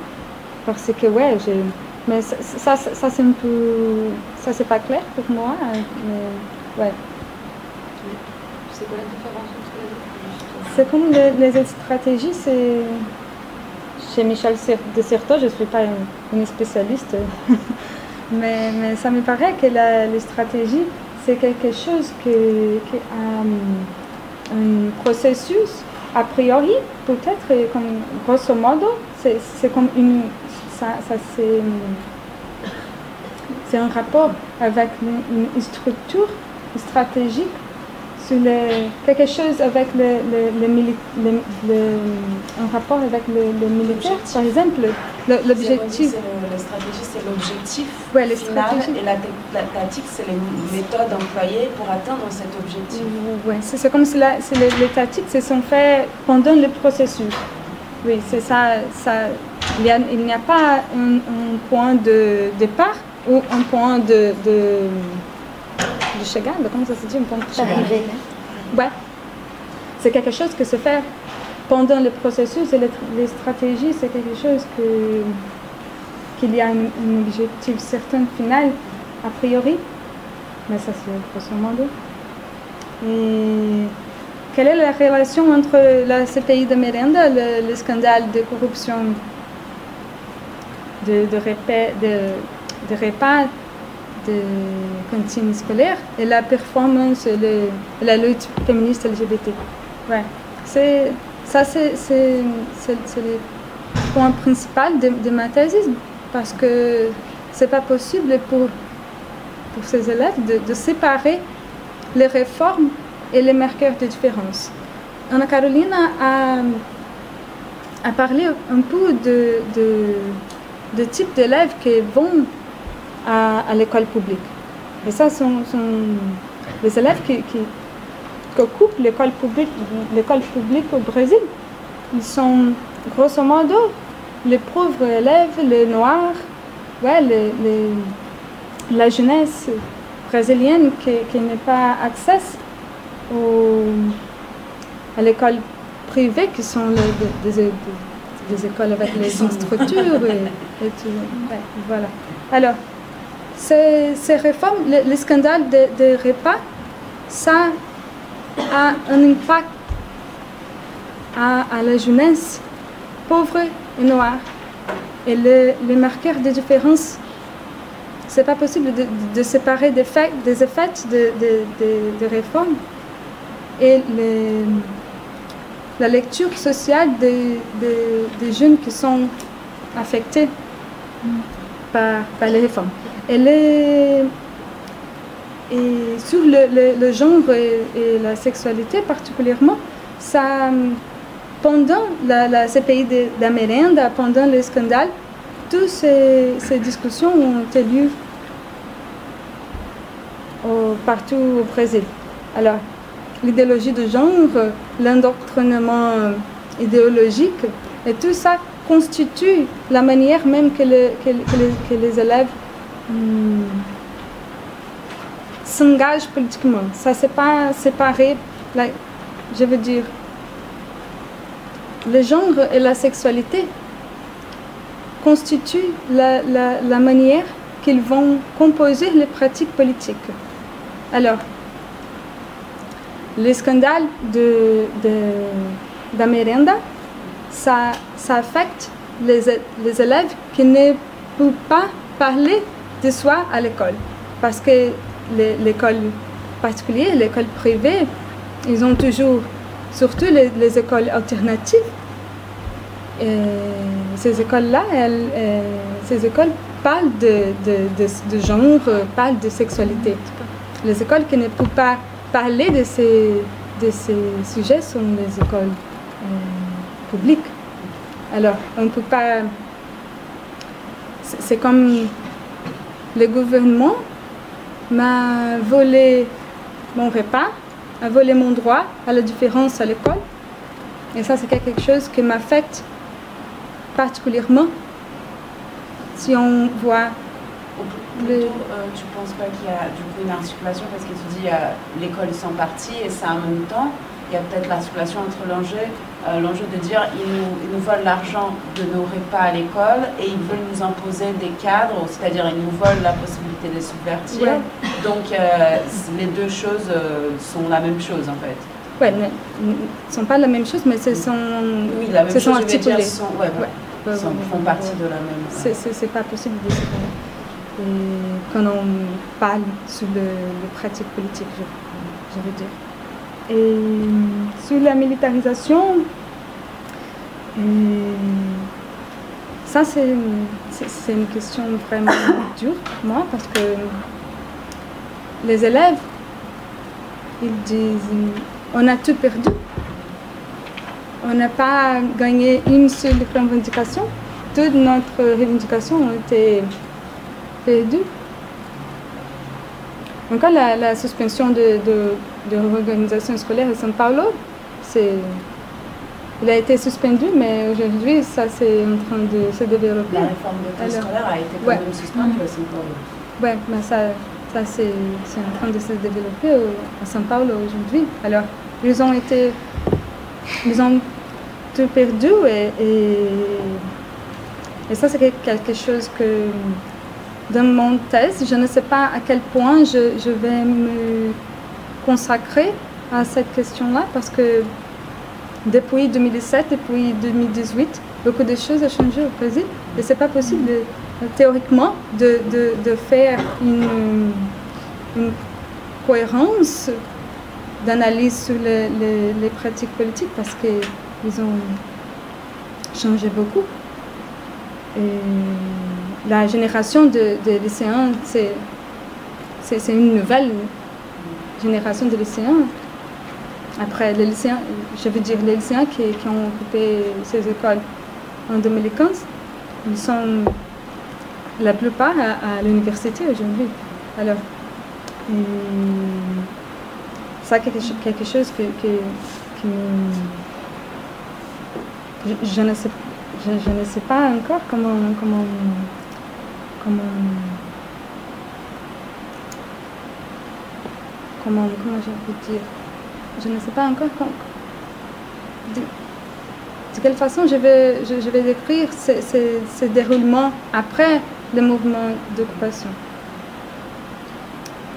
parce que ouais, mais ça c'est un peu, ça c'est pas clair pour moi, mais ouais. C'est quoi la différence entre les deux? C'est comme les stratégies, c'est chez Michel Desserteau, je ne suis pas une spécialiste, mais ça me paraît que les stratégies, c'est quelque chose qui a un processus a priori, peut-être comme grosso modo, c'est comme c'est un rapport avec une structure stratégique sur quelque chose avec un rapport avec le militaire, par exemple, l'objectif. La stratégie, c'est l'objectif ouais, final, et la tactique, c'est les méthodes employées pour atteindre cet objectif. Oui, c'est comme si les tactiques se sont faites pendant le processus. Oui, c'est ça. Il n'y a pas un point de départ ou un point de chagrin, comment ça se dit, un point de D'arrivée. Ouais. C'est quelque chose que se fait pendant le processus, et les stratégies, c'est quelque chose qu'il y a un objectif certain final, a priori, mais ça c'est grosso modo. Et quelle est la relation entre la CPI de Merenda, le scandale de corruption de repas de cantine scolaire et la performance et la lutte féministe LGBT? Ouais. C'est le point principal de ma thèse, parce que c'est pas possible pour ces élèves de séparer les réformes et les marqueurs de différence. Ana Carolina a parlé un peu de type d'élèves qui vont à l'école publique. Et ça sont les élèves qui occupent l'école publique au Brésil. Ils sont grosso modo les pauvres élèves, les noirs, ouais, la jeunesse brésilienne qui n'a pas accès à l'école privée, qui sont des écoles avec les structures et tout. Ouais, voilà. Alors, ces réformes, le scandale des repas, ça a un impact à la jeunesse pauvre et noire. Et les marqueurs de différence, c'est pas possible de séparer des effets de réformes et la lecture sociale des jeunes qui sont affectés par les réformes. Et sur le genre et la sexualité particulièrement, ça, pendant la CPI de Merenda, pendant le scandale, toutes ces discussions ont eu lieu partout au Brésil. Alors, l'idéologie de genre, l'endoctrinement idéologique, et tout ça constitue la manière même que les élèves s'engagent politiquement. Ça, c'est pas séparé. Je veux dire, le genre et la sexualité constituent la manière qu'ils vont composer les pratiques politiques. Alors, le scandale de Merenda, ça affecte les élèves qui ne peuvent pas parler de soi à l'école. Parce que l'école particulière, l'école privée, ils ont toujours, surtout les écoles alternatives, et ces écoles-là, ces écoles parlent de genre, parlent de sexualité. Les écoles qui ne peuvent pas parler de de ces sujets sont les écoles publiques. Alors, on ne peut pas... C'est comme le gouvernement m'a volé mon repas, a volé mon droit à la différence à l'école. Et ça, c'est quelque chose qui m'affecte particulièrement. Si on voit... Tu penses pas qu'il y a du coup une articulation parce que tu dis l'école ils sont partis et ça en même temps il y a peut-être l'articulation entre l'enjeu de dire ils nous volent l'argent de nos repas à l'école et ils veulent nous imposer des cadres, c'est-à-dire ils nous volent la possibilité de les subvertir. Ouais. Donc les deux choses sont la même chose en fait. Oui, ne sont pas la même chose mais ce sont, oui, la même chose, sont articulés. Font partie de la même. C'est pas possible de se faire. Et quand on parle sur le pratique politique, je veux dire. Et sur la militarisation, ça c'est une question vraiment dure pour moi parce que les élèves, ils disent on a tout perdu. On n'a pas gagné une seule revendication. Toutes nos revendications ont été perdues. Encore la suspension de l'organisation scolaire à São Paulo, il a été suspendu, mais aujourd'hui, ça c'est en train de se développer. La réforme de temps scolaire a été quand même suspendue à São Paulo. Oui, mais ça c'est en train de se développer à São Paulo aujourd'hui. Alors, ils ont tout perdu et ça c'est quelque chose que dans mon thèse, je ne sais pas à quel point je vais me consacrer à cette question-là parce que depuis 2017, depuis 2018, beaucoup de choses ont changé au Brésil et c'est pas possible théoriquement de faire une cohérence d'analyse sur les pratiques politiques parce qu'ils ont changé beaucoup. Et la génération de lycéens, c'est une nouvelle génération de lycéens. Après, les lycéens, je veux dire les lycéens qui ont occupé ces écoles en 2015, ils sont la plupart à l'université aujourd'hui. Alors, ça c'est quelque chose que je ne sais pas encore comment je peux dire. Je ne sais pas encore de quelle façon je vais décrire ce déroulement après le mouvement d'occupation.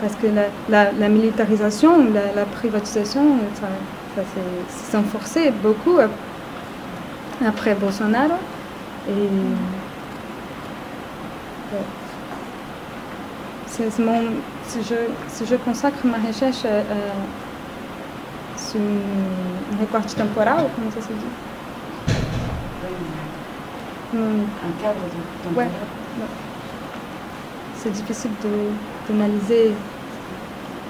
Parce que la militarisation, la privatisation, ça s'est renforcé beaucoup après Bolsonaro. Et si je consacre ma recherche sur une recorte temporal, comment ça se dit? Un cadre temporel. Ouais. C'est difficile d'analyser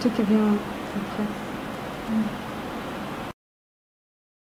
tout qui vient après.